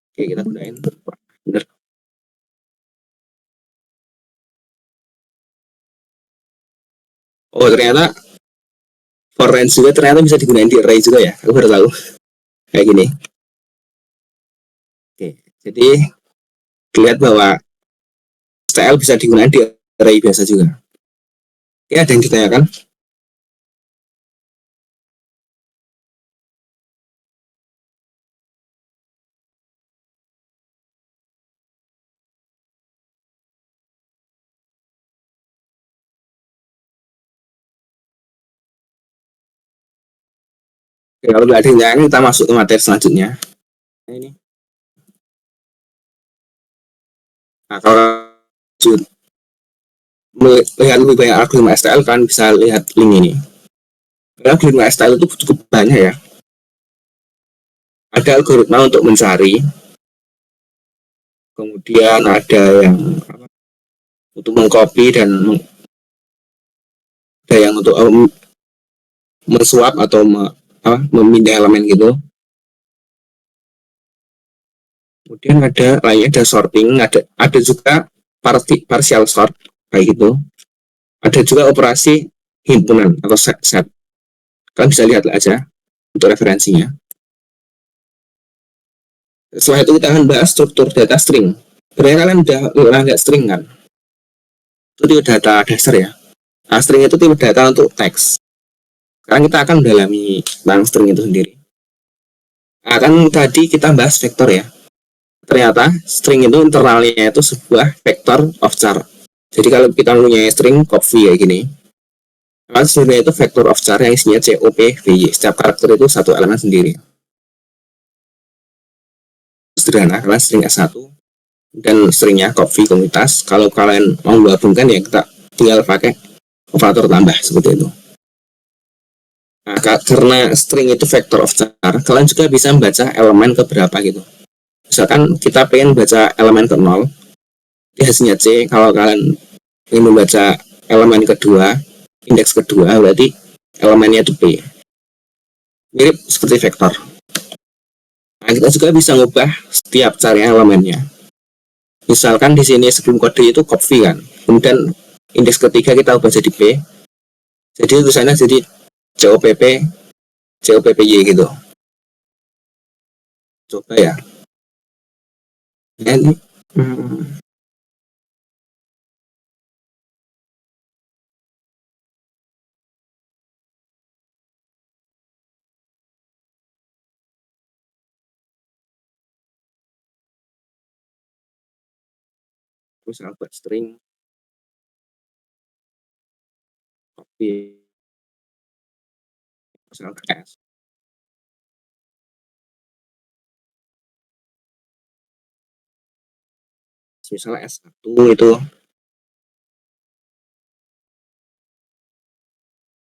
Speaker 2: Oke, kita gunain. Bener. Oh, ternyata for range juga ternyata bisa digunain di array juga ya. Aku baru tahu. Kayak gini. Oke, jadi dilihat bahwa style bisa digunakan di array biasa juga. Oke, ada yang ditanyakan? Oke, kalau nggak ada yang ditanyakan, kita masuk ke materi selanjutnya. Nah, ini. Nah, kalau melihat lebih banyak algoritma STL, kan bisa lihat link ini. Algoritma STL itu cukup banyak ya. Ada algoritma untuk mencari, kemudian ada yang untuk mengcopy, dan ada yang untuk mensuap atau memindah elemen gitu. Kemudian ada lainnya, ada sorting, ada juga partial sort kayak gitu. Ada juga operasi himpunan atau set. Kalian bisa lihat aja untuk referensinya. Setelah itu kita akan bahas struktur data string. Sebenarnya kalian udah lihat string kan? Itu tipe data dasar ya. Nah, string itu tipe data untuk teks. Sekarang kita akan mendalami tentang string itu sendiri. Nah, kan tadi kita bahas vektor ya. Ternyata string itu internalnya itu sebuah vektor of char. Jadi kalau kita punya string copy kayak gini, maka sebenarnya itu vektor of char yang isinya COP-VY. Setiap karakter itu satu elemen sendiri. Sederhana, karena string S1 dan stringnya copy komunitas. Kalau kalian mau gabungkan ya kita tinggal pakai operator tambah seperti itu. Nah, karena string itu vector of char, kalian juga bisa membaca elemen ke berapa gitu. Misalkan kita pengen baca elemen ke 0, di hasilnya C. Kalau kalian ingin membaca elemen kedua, indeks kedua, berarti elemennya itu P. Mirip seperti vektor. Nah, kita juga bisa ngubah setiap cari elemennya. Misalkan di sini sebelum kode itu copy kan, kemudian indeks ketiga kita ubah jadi P, jadi tulisannya jadi COPPY gitu. Coba ya. Ini misal buat string copy misal S. Misalnya S1 itu,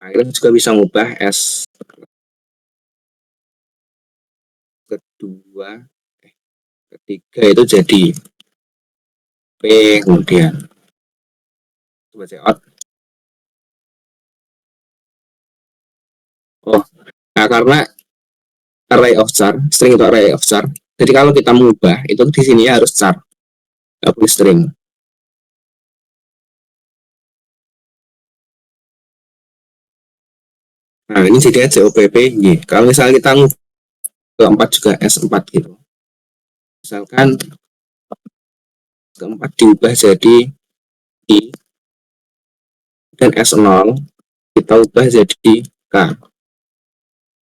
Speaker 2: akhirnya juga bisa ngubah S kedua, ketiga itu jadi P, kemudian coba cek out. Oh, nah karena array of char, string itu array of char. Jadi kalau kita mengubah itu di sini harus char, nggak boleh string. Nah ini jadi COPPY. Kalau misalnya kita keempat juga S4 gitu. Misalkan keempat diubah jadi I, dan S0 kita ubah jadi K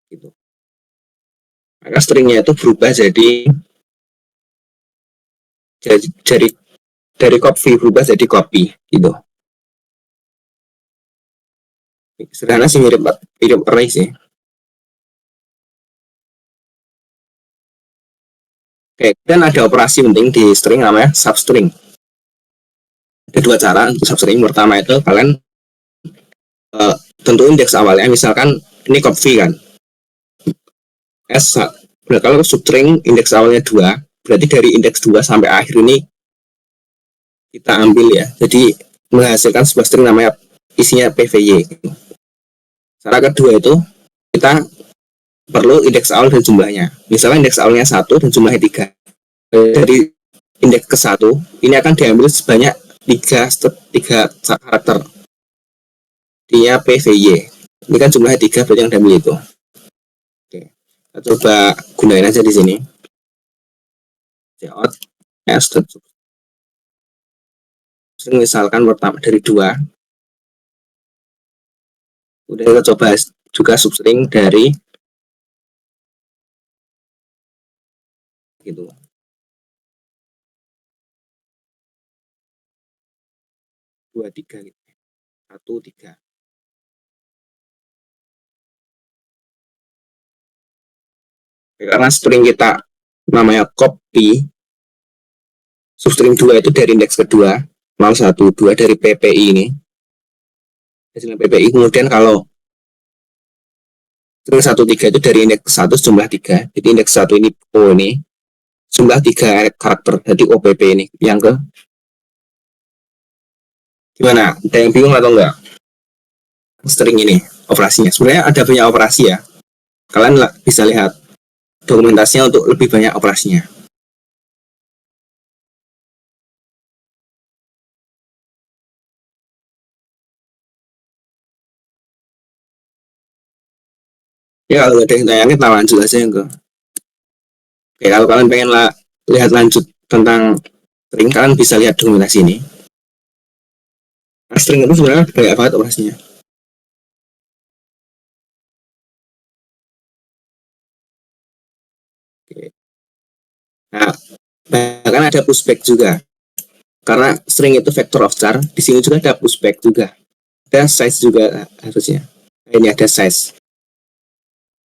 Speaker 2: gitu. Maka stringnya itu berubah jadi dari copy berubah jadi copy gitu. Sederhana sih, mirip array sih. Oke, dan ada operasi penting di string namanya substring. Ada dua cara untuk substring. Pertama itu kalian tentuin indeks awalnya, misalkan ini copy kan, S. Nah, kalau substring indeks awalnya 2, berarti dari indeks 2 sampai akhir ini kita ambil ya. Jadi menghasilkan sebuah string namanya isinya PVY. Cara kedua itu kita perlu indeks awal dan jumlahnya. Misalnya indeks awalnya 1 dan jumlahnya 3. Dari indeks ke 1 ini akan diambil sebanyak 3 karakter. Dia PVY. Ini kan jumlahnya 3, berarti yang diambil itu. Oke. Kita coba gunain aja di sini. Out S misalkan pertama dari 2. Udah, kita coba juga substring dari gitu. Dua, 3 gitu. 1, 3. Karena string kita namanya copy, substring 2 itu dari indeks kedua, 0, 1, 2 dari PPI ini. Hasil PPI. Kemudian kalau string 1, 3 itu dari indeks 1 jumlah 3. Jadi indeks 1 ini O ini jumlah 3 karakter. Jadi OPP ini. Yang ke gimana? Ada yang bingung atau enggak? String ini operasinya. Sebenarnya ada banyak operasi ya. Kalian bisa lihat dokumentasinya untuk lebih banyak operasinya. Ya, kalau ada yang tanya kita lanjut aja yang ke. Oke, kalau kalian pengen lihat lanjut tentang string, kalian bisa lihat dokumentasi ini. Nah, string itu sebenarnya banyak banget operasinya. Oke. Nah, bahkan ada pushback juga. Karena string itu vector of char, di sini juga ada pushback juga. Ada size juga harusnya. Ini ada size.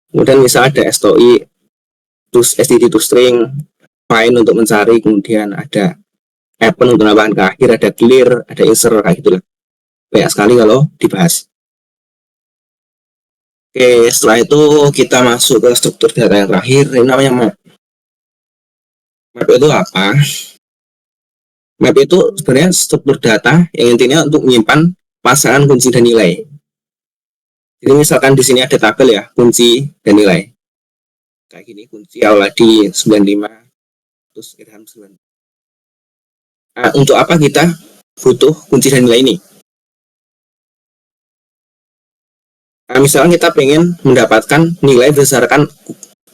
Speaker 2: Kemudian misal ada stoi, terus std to string, find untuk mencari, kemudian ada append untuk nambahan ke akhir, ada clear, ada insert, kayak gitu lah. Banyak sekali kalau dibahas. Oke, setelah itu kita masuk ke struktur data yang terakhir, ini namanya map. Map itu apa? Map itu sebenarnya struktur data yang intinya untuk menyimpan pasangan kunci dan nilai. Jadi misalkan di sini ada tabel ya, kunci dan nilai. Kayak gini, kunci Auladi 95, terus Irham 9. Nah, untuk apa kita butuh kunci dan nilai ini? Nah, misalnya kita pengen mendapatkan nilai berdasarkan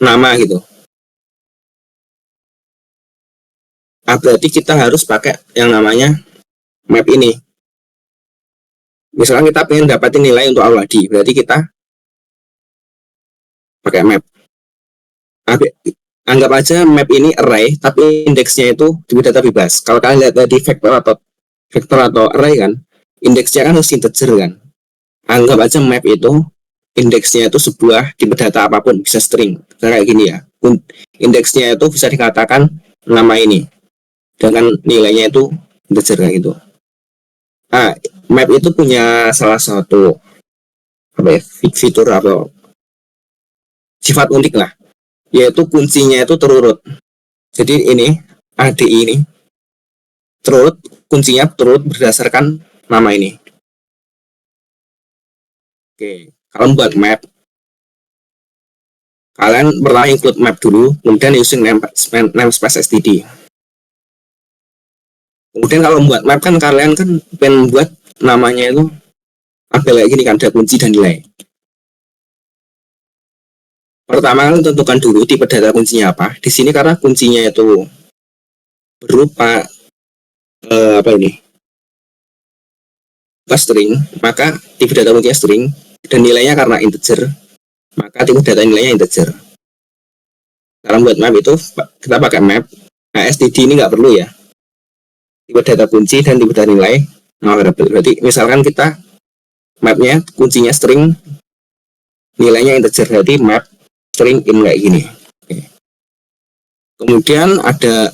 Speaker 2: nama gitu. Nah, berarti kita harus pakai yang namanya map ini. Misalnya kita pengen dapatin nilai untuk Auladi, berarti kita pakai map. Nah, anggap aja map ini array, tapi indeksnya itu di data bebas. Kalau kalian lihat tadi vektor atau array kan, indeksnya kan harus integer kan. Anggap aja map itu indeksnya itu sebuah tipe data apapun, bisa string. Kayak gini ya. Indeksnya itu bisa dikatakan nama ini. Dengan nilainya itu integer kayak gitu. Nah, map itu punya salah satu fitur atau sifat unik lah, yaitu kuncinya itu terurut. Jadi ini ADI ini terurut, kuncinya terurut berdasarkan nama ini. Oke, kalau buat map, kalian pertama include map dulu, kemudian using namespace std. Kemudian kalau membuat map kan kalian kan pengen buat namanya itu apa kayak gini kan, ada kunci dan nilai. Pertama kalian tentukan dulu tipe data kuncinya apa. Di sini karena kuncinya itu berupa apa ini? String, maka tipe data kuncinya string dan nilainya karena integer, maka tipe data nilainya integer. Dalam buat map itu kita pakai map. Nah, std ini nggak perlu ya. tipe data kunci dan tipe data nilai non variable. Berarti misalkan kita mapnya kuncinya string, nilainya integer, berarti map string in kayak gini. Oke. Kemudian ada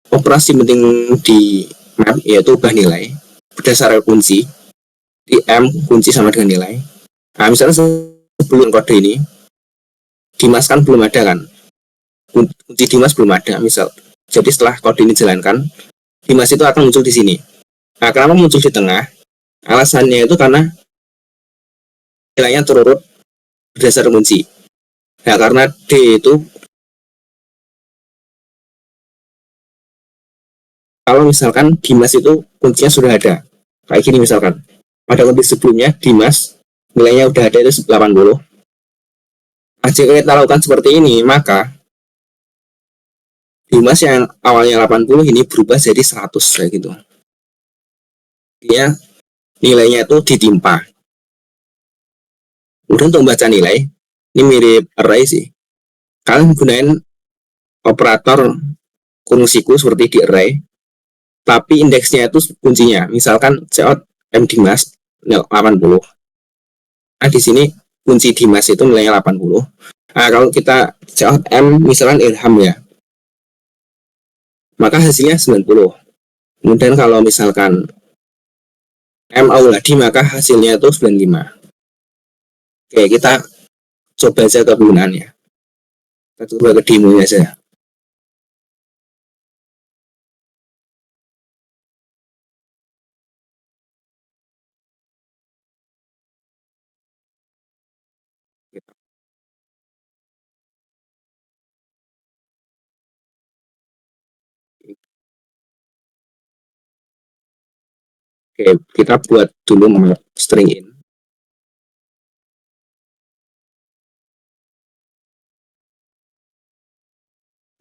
Speaker 2: operasi penting di map, yaitu ubah nilai berdasarkan kunci. Di M kunci sama dengan nilai. Nah, misalnya sebelum kode ini Dimas kan belum ada kan, kunci Dimas belum ada misal. Jadi setelah kode ini jalankan, Dimas itu akan muncul di sini. Nah, kenapa muncul di tengah? Alasannya itu karena nilainya terurut berdasarkan kunci. Nah, karena D itu kalau misalkan Dimas itu kuncinya sudah ada, kayak gini misalkan, pada kode sebelumnya Dimas nilainya udah ada itu 80. Nah, jika kita lakukan seperti ini, maka Dimas yang awalnya 80 ini berubah jadi 100 kayak gitu. Dia nilainya itu ditimpa. Kemudian untuk membaca nilai, ini mirip array sih. Kalian gunain operator kurung siku seperti di array, tapi indeksnya itu kuncinya. Misalkan cout M Dimas 80. Nah, di sini kunci Dimas itu nilainya 80. Nah, kalau kita cout M misalkan Ilham ya, maka hasilnya 90. Kemudian kalau misalkan M Auladi, maka hasilnya itu 95. Oke, kita coba aja kegunaannya. Kita coba ke demo saja. Oke, kita buat dulu string in.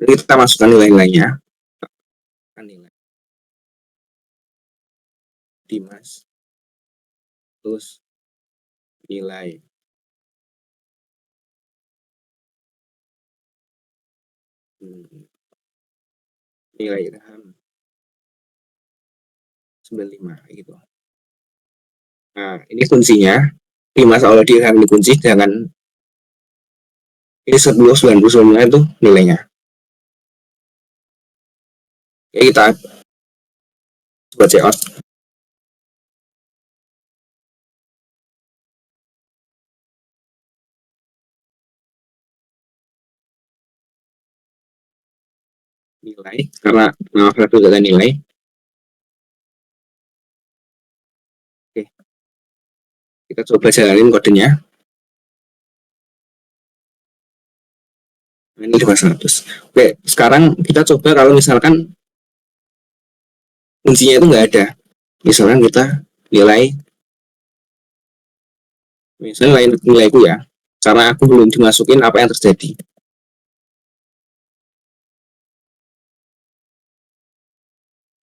Speaker 2: Jadi kita masukkan nilai-nilainya. Nilai Dimas. Terus nilai nilai Ilham 95 gitu. Nah, ini kuncinya. Dimas Auladi Ilham ini kunci, jangan ini 1099 itu nilainya. Oke, kita coba check out. Nilai, karena nama variabel adalah nilai. Oke, kita coba jalanin kodenya. Ini 200. Oke, sekarang kita coba kalau misalkan kuncinya itu nggak ada. Misalkan kita misalnya nilaiku ya, karena aku belum dimasukin apa yang terjadi.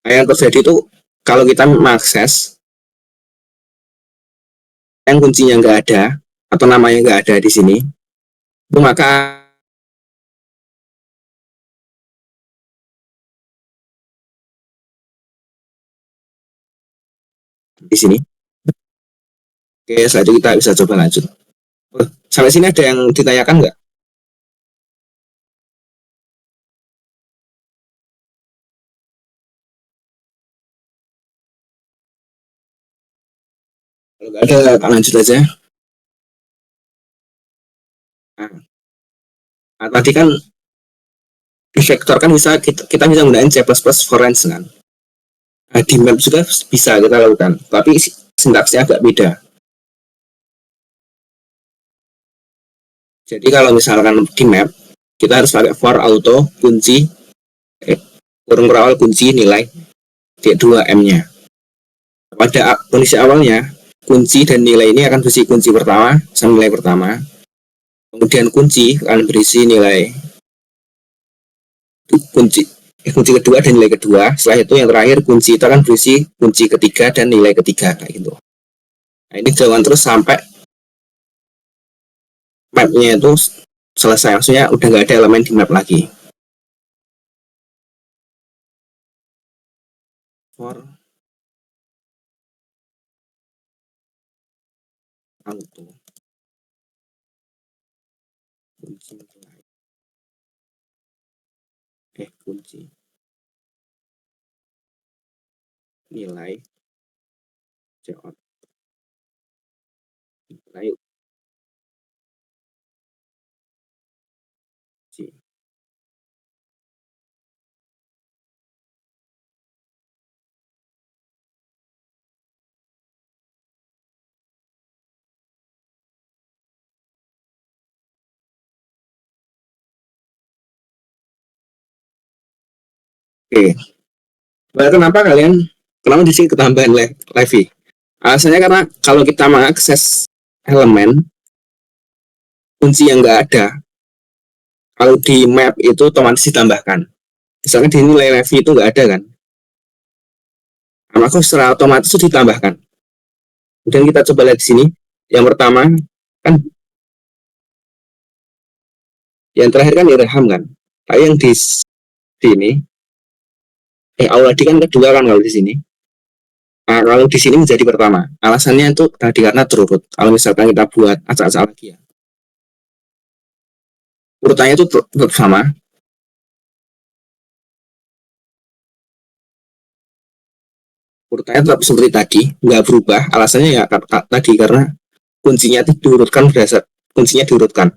Speaker 2: Nah, yang terjadi itu kalau kita mengakses yang kuncinya nggak ada atau namanya nggak ada di sini, itu maka di sini. Oke, setelah itu kita bisa coba lanjut. Sampai sini ada yang ditanyakan nggak? Kalau nggak ada, kita lanjut aja. Nah, tadi kan di vektor kan bisa kita bisa menggunakan C++ for range kan. Nah, di map juga bisa kita lakukan, tapi sintaksnya agak beda. Jadi kalau misalkan di map, kita harus pakai for auto kunci kurung berawal kunci nilai D2M-nya. Pada kondisi awalnya, kunci dan nilai ini akan berisi kunci pertama sama nilai pertama. Kemudian kunci akan berisi nilai kunci kedua dan nilai kedua. Setelah itu yang terakhir kunci itu akan berisi kunci ketiga dan nilai ketiga kayak gitu. Nah, ini jalan terus sampai mapnya itu selesai, maksudnya udah nggak ada elemen di map lagi. for auto kunci nilai COT nilai uji. Oke, kenapa di sini ketambahan levy? Alasannya karena kalau kita mengakses elemen kunci yang nggak ada, kalau di map itu otomatis ditambahkan. Misalnya di nilai levy itu nggak ada kan, maka secara otomatis itu ditambahkan. Kemudian kita coba lihat di sini, yang pertama kan, yang terakhir kan dirham kan, tapi yang di sini auladi kan kedua kan kalau di sini. Nah, kalau di sini menjadi pertama. Alasannya itu tadi karena terurut. Kalau misalkan kita buat acak-acak lagi ya, urutannya itu tetap sama. Urutannya tetap seperti tadi, nggak berubah. Alasannya ya tadi karena kuncinya itu diurutkan berdasar kuncinya diurutkan.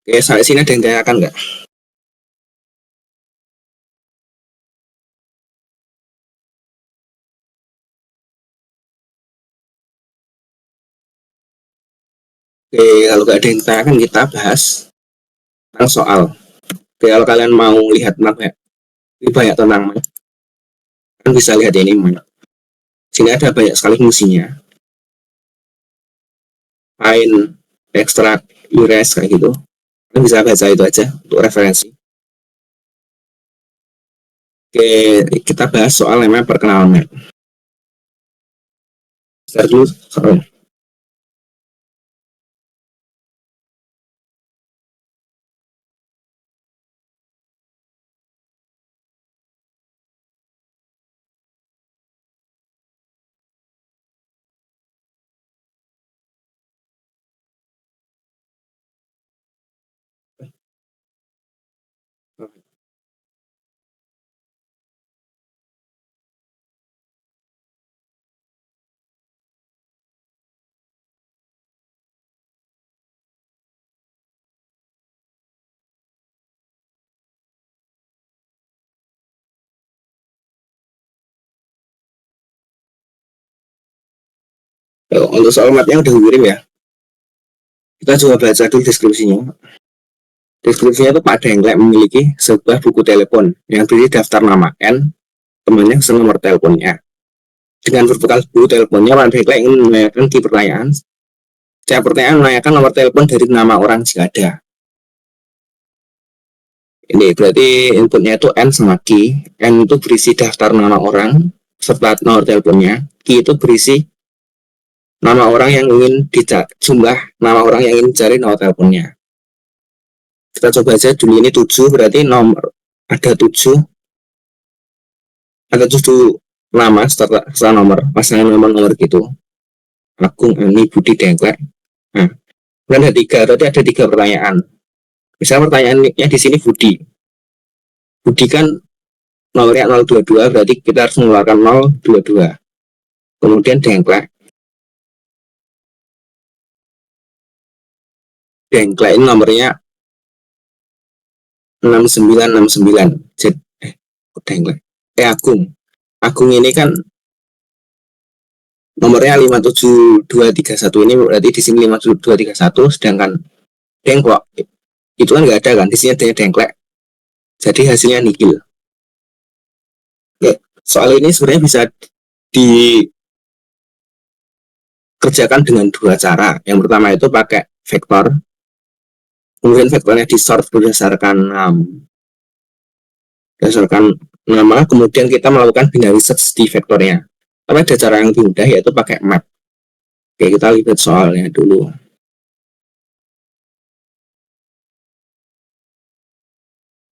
Speaker 2: Oke, sampai sini ada yang tanyakan nggak? Oke, kalau nggak ada yang tanyakan kita bahas tentang soal. Oke, kalau kalian mau lihat lebih banyak tentang kan bisa lihat ini. Sini ada banyak sekali fungsinya. Find, extract, erase kayak gitu. Kalian bisa baca itu aja untuk referensi. Oke, kita bahas soal namanya perkenalan map. Start dulu soal. Untuk soal mapnya udah kirim ya. Kita coba baca dulu deskripsinya. Deskripsinya itu Pak Dengklek memiliki sebuah buku telepon yang berisi daftar nama N, temannya serta nomor teleponnya. Dengan berbekal buku teleponnya, Pak Dengklek ingin menanyakan di pertanyaan. Setiap pertanyaan menanyakan nomor telepon dari nama orang jika ada. Ini berarti inputnya itu N sama Q. N itu berisi daftar nama orang serta nomor teleponnya. Q itu berisi nama orang yang ingin dicari, jumlah nama orang yang ingin cari nomor teleponnya. Kita coba aja dulu, ini 7 berarti nomor ada 7 nama setelah nomor, pasangan nomor gitu. Agung, Ani, Budi, Dengklek. Nah, kemudian ada 3, berarti ada 3 pertanyaan. Misalnya pertanyaannya di sini Budi. Budi kan nomornya 022, berarti kita harus mengeluarkan 022. Kemudian Dengklek. Dengklek ini nomornya 6969. Jadi, Dengklek. Agung. Agung ini kan nomornya 57231, ini berarti di sini 57231, sedangkan Dengklok itu kan nggak ada kan, di sini adanya Dengklek. Jadi hasilnya nihil. Oke, soal ini sebenarnya bisa dikerjakan dengan 2 cara. Yang pertama itu pakai vektor. Kemudian vektornya di-sort berdasarkan nama, kemudian kita melakukan binary search di vektornya. Tapi ada cara yang lebih mudah, yaitu pakai map. Oke, kita lihat soalnya dulu.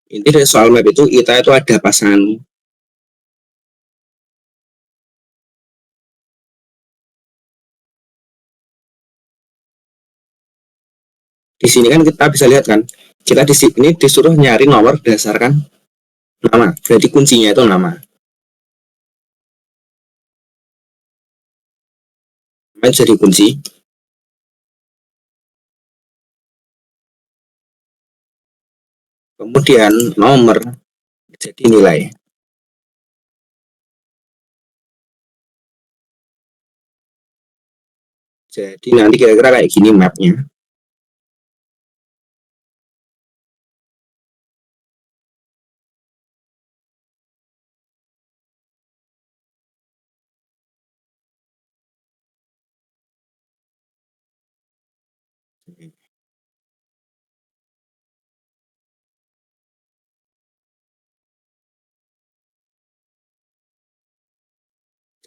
Speaker 2: Inti dari soal map itu kita itu ada pasangan. Di sini kan kita bisa lihat kan, kita di sini disuruh nyari nomor berdasarkan nama. Berarti kuncinya itu nama. Nama jadi kunci. Kemudian nomor jadi nilai. Jadi nanti kira-kira kayak gini mapnya.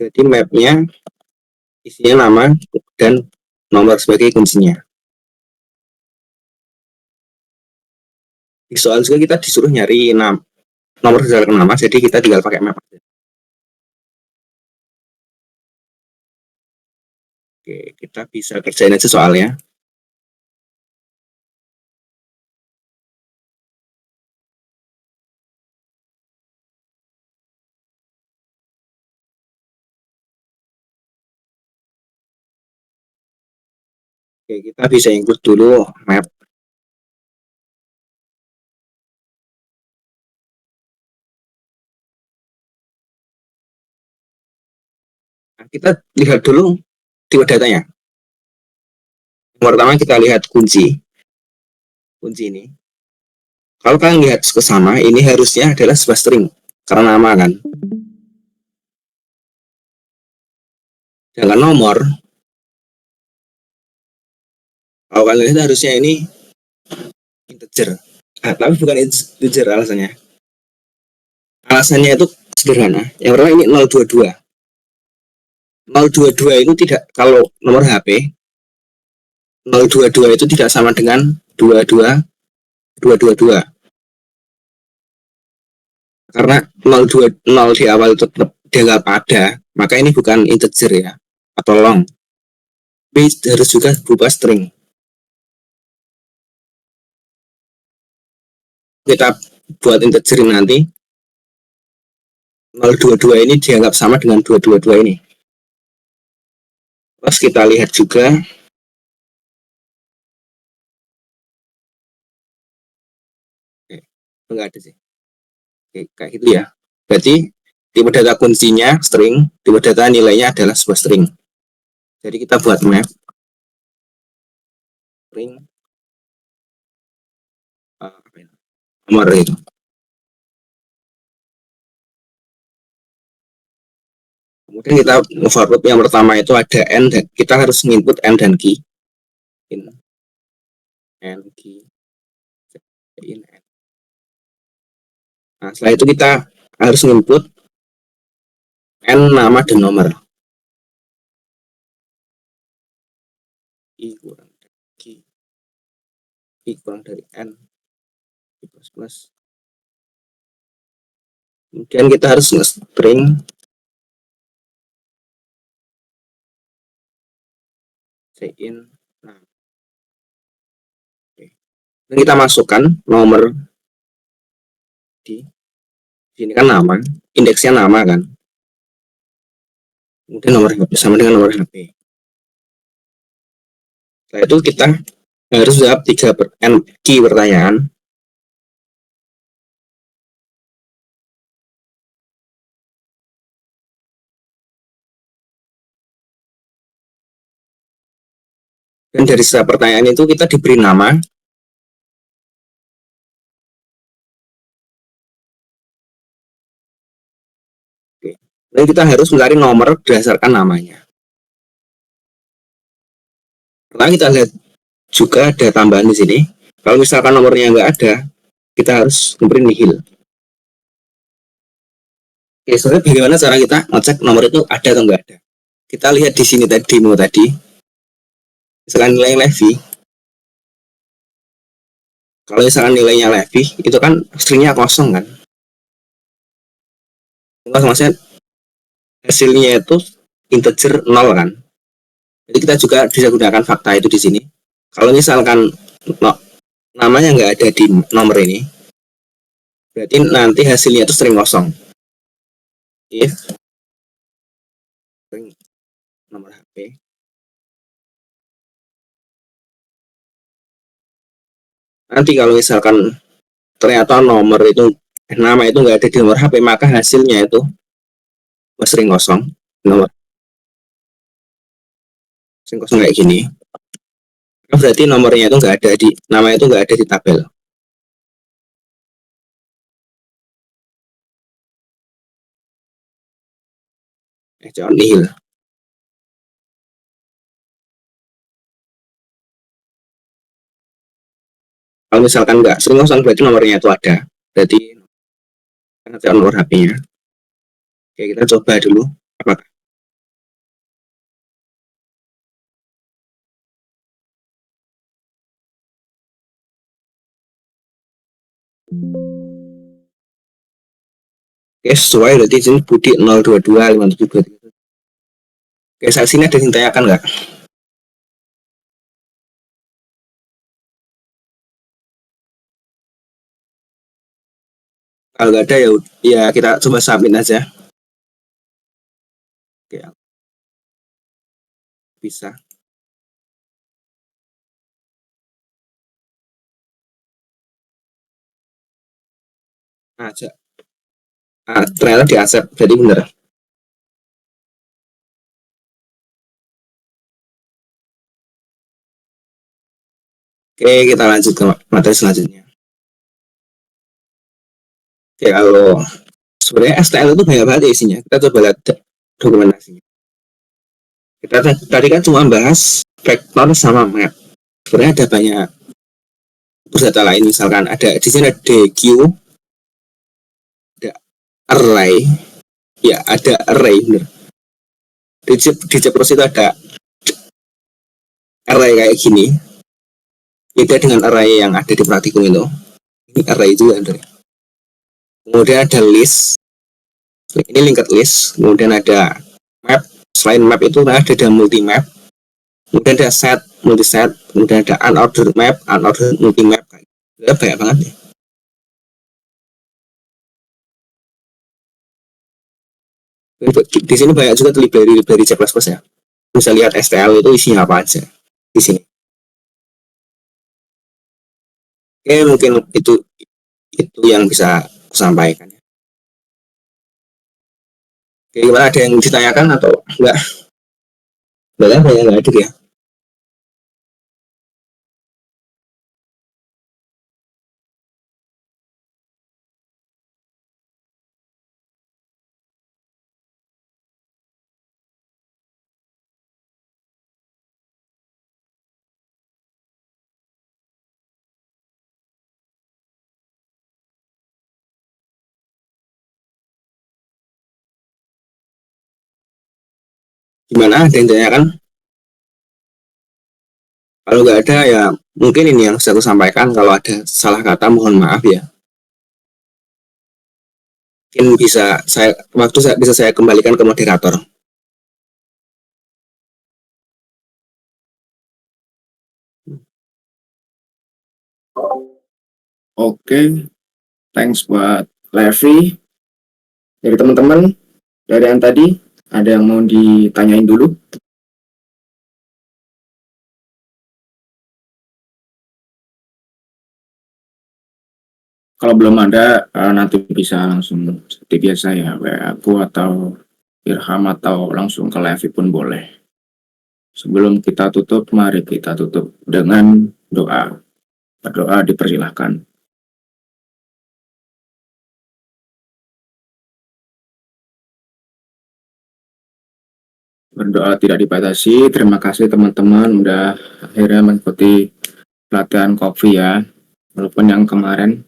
Speaker 2: Jadi mapnya isinya nama dan nomor sebagai kuncinya. Di soal juga kita disuruh nyari nomor berdasarkan nama, jadi kita tinggal pakai map. Oke, kita bisa kerjain aja soalnya. Oke, kita bisa include dulu map. Nah, kita lihat dulu tipe datanya. Yang pertama kita lihat kunci ini. Kalau kalian lihat ke sana, ini harusnya adalah sebuah string karena nama kan. Jangan nomor. Kalau kalian lihat harusnya ini integer. Tapi bukan integer alasannya. Alasannya itu sederhana. Yang pertama ini 022. 022 itu tidak, kalau nomor HP 022 itu tidak sama dengan 222. Karena 0 di awal itu tetap dianggap ada, maka ini bukan integer ya, atau long. Tapi harus juga berupa string. Kita buat integer nanti 022 ini dianggap sama dengan 222 ini. Terus kita lihat juga enggak ada sih. Oke, kayak gitu ya. Berarti tipe data kuncinya string, tipe data nilainya adalah sebuah string. Jadi kita buat map string nomor itu. Kemudian kita forward yang pertama itu ada n, dan kita harus input n dan key. N key. Nah, setelah itu kita harus input n nama dan nomor. I kurang dari I kurang dari n plus. Kemudian kita harus nge-string in. Nah, oke. Dan kita masukkan nomor di sini kan nama, indeksnya nama kan. Kemudian nomor HP sama dengan nomor HP. Setelah itu kita harus jawab 3 key pertanyaan. Dan dari setiap pertanyaan itu kita diberi nama. Oke. Dan kita harus mencari nomor berdasarkan namanya. Karena kita lihat juga ada tambahan di sini. Kalau misalkan nomornya nggak ada, kita harus memberi nihil. Oke, sebenarnya bagaimana cara kita ngecek nomor itu ada atau nggak ada? Kita lihat di sini tadi, demo tadi. Misalkan nilai Levi. Kalau misalkan nilainya Levi itu kan stringnya kosong kan, maksudnya hasilnya itu integer 0 kan. Jadi kita juga bisa gunakan fakta itu di sini. Kalau misalkan namanya nggak ada di nomor ini, berarti nanti hasilnya itu string kosong. If string nomor HP nanti kalau misalkan ternyata nama itu nggak ada di nomor HP, maka hasilnya itu string kosong, nomor string kosong kayak gini. Berarti nomornya itu nggak ada nama itu nggak ada di tabel. Jangan nihil. Kalau misalkan nggak string kosong, berarti nomornya itu ada. Berarti nanti nomor HP-nya. Oke, kita coba dulu apakah oke, sesuai. Berarti sini Budi 0225723. Oke, saat sini ada yang ditanyakan nggak? Kalau nggak ada ya kita coba submit aja. Oke, bisa. Aja. Ternyata di accept, jadi bener. Oke, kita lanjut ke materi selanjutnya. Oke, kalau sebenarnya STL itu banyak banget ya isinya. Kita coba lihat dokumentasinya. Kita tadi kan cuma bahas vektor sama map. Sebenarnya ada banyak data lain, misalkan ada di sini ada DQ, ada array, ya ada array bener. Di Jepros itu ada array kayak gini, beda dengan array yang ada di praktikum itu. Ini array juga ada. Kemudian ada list, ini linked list. Kemudian ada map, selain map itu ada multi map. Kemudian ada set, multi set. Kemudian ada unordered map, unordered multi map. Banyak banget ya. Di sini banyak juga library C++ ya. Bisa lihat STL itu isinya apa aja di sini. Oke, mungkin itu yang bisa aku sampaikan. Oke, gimana, ada yang ditanyakan atau enggak? Banyak nggak ada ya. Gimana, ada yang ditanyakan? Kalau nggak ada ya mungkin ini yang saya sampaikan. Kalau ada salah kata mohon maaf ya. Mungkin bisa saya kembalikan ke moderator.
Speaker 1: Oke, thanks buat Levi. Dari teman-teman, dari yang tadi, ada yang mau ditanyain dulu? Kalau belum ada, nanti bisa langsung seperti biasa ya, WA aku atau Irham atau langsung ke Levi pun boleh. Sebelum kita tutup, mari kita tutup dengan doa. Berdoa dipersilahkan. Berdoa tidak dibatasi. Terima kasih teman-teman udah akhirnya mengikuti pelatihan kopi ya. Walaupun yang kemarin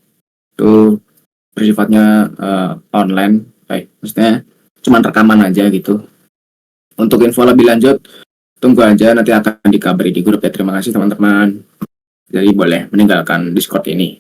Speaker 1: itu bersifatnya online, maksudnya cuma rekaman aja gitu. Untuk info lebih lanjut, tunggu aja nanti akan dikabari di grup ya. Terima kasih teman-teman. Jadi boleh meninggalkan Discord ini.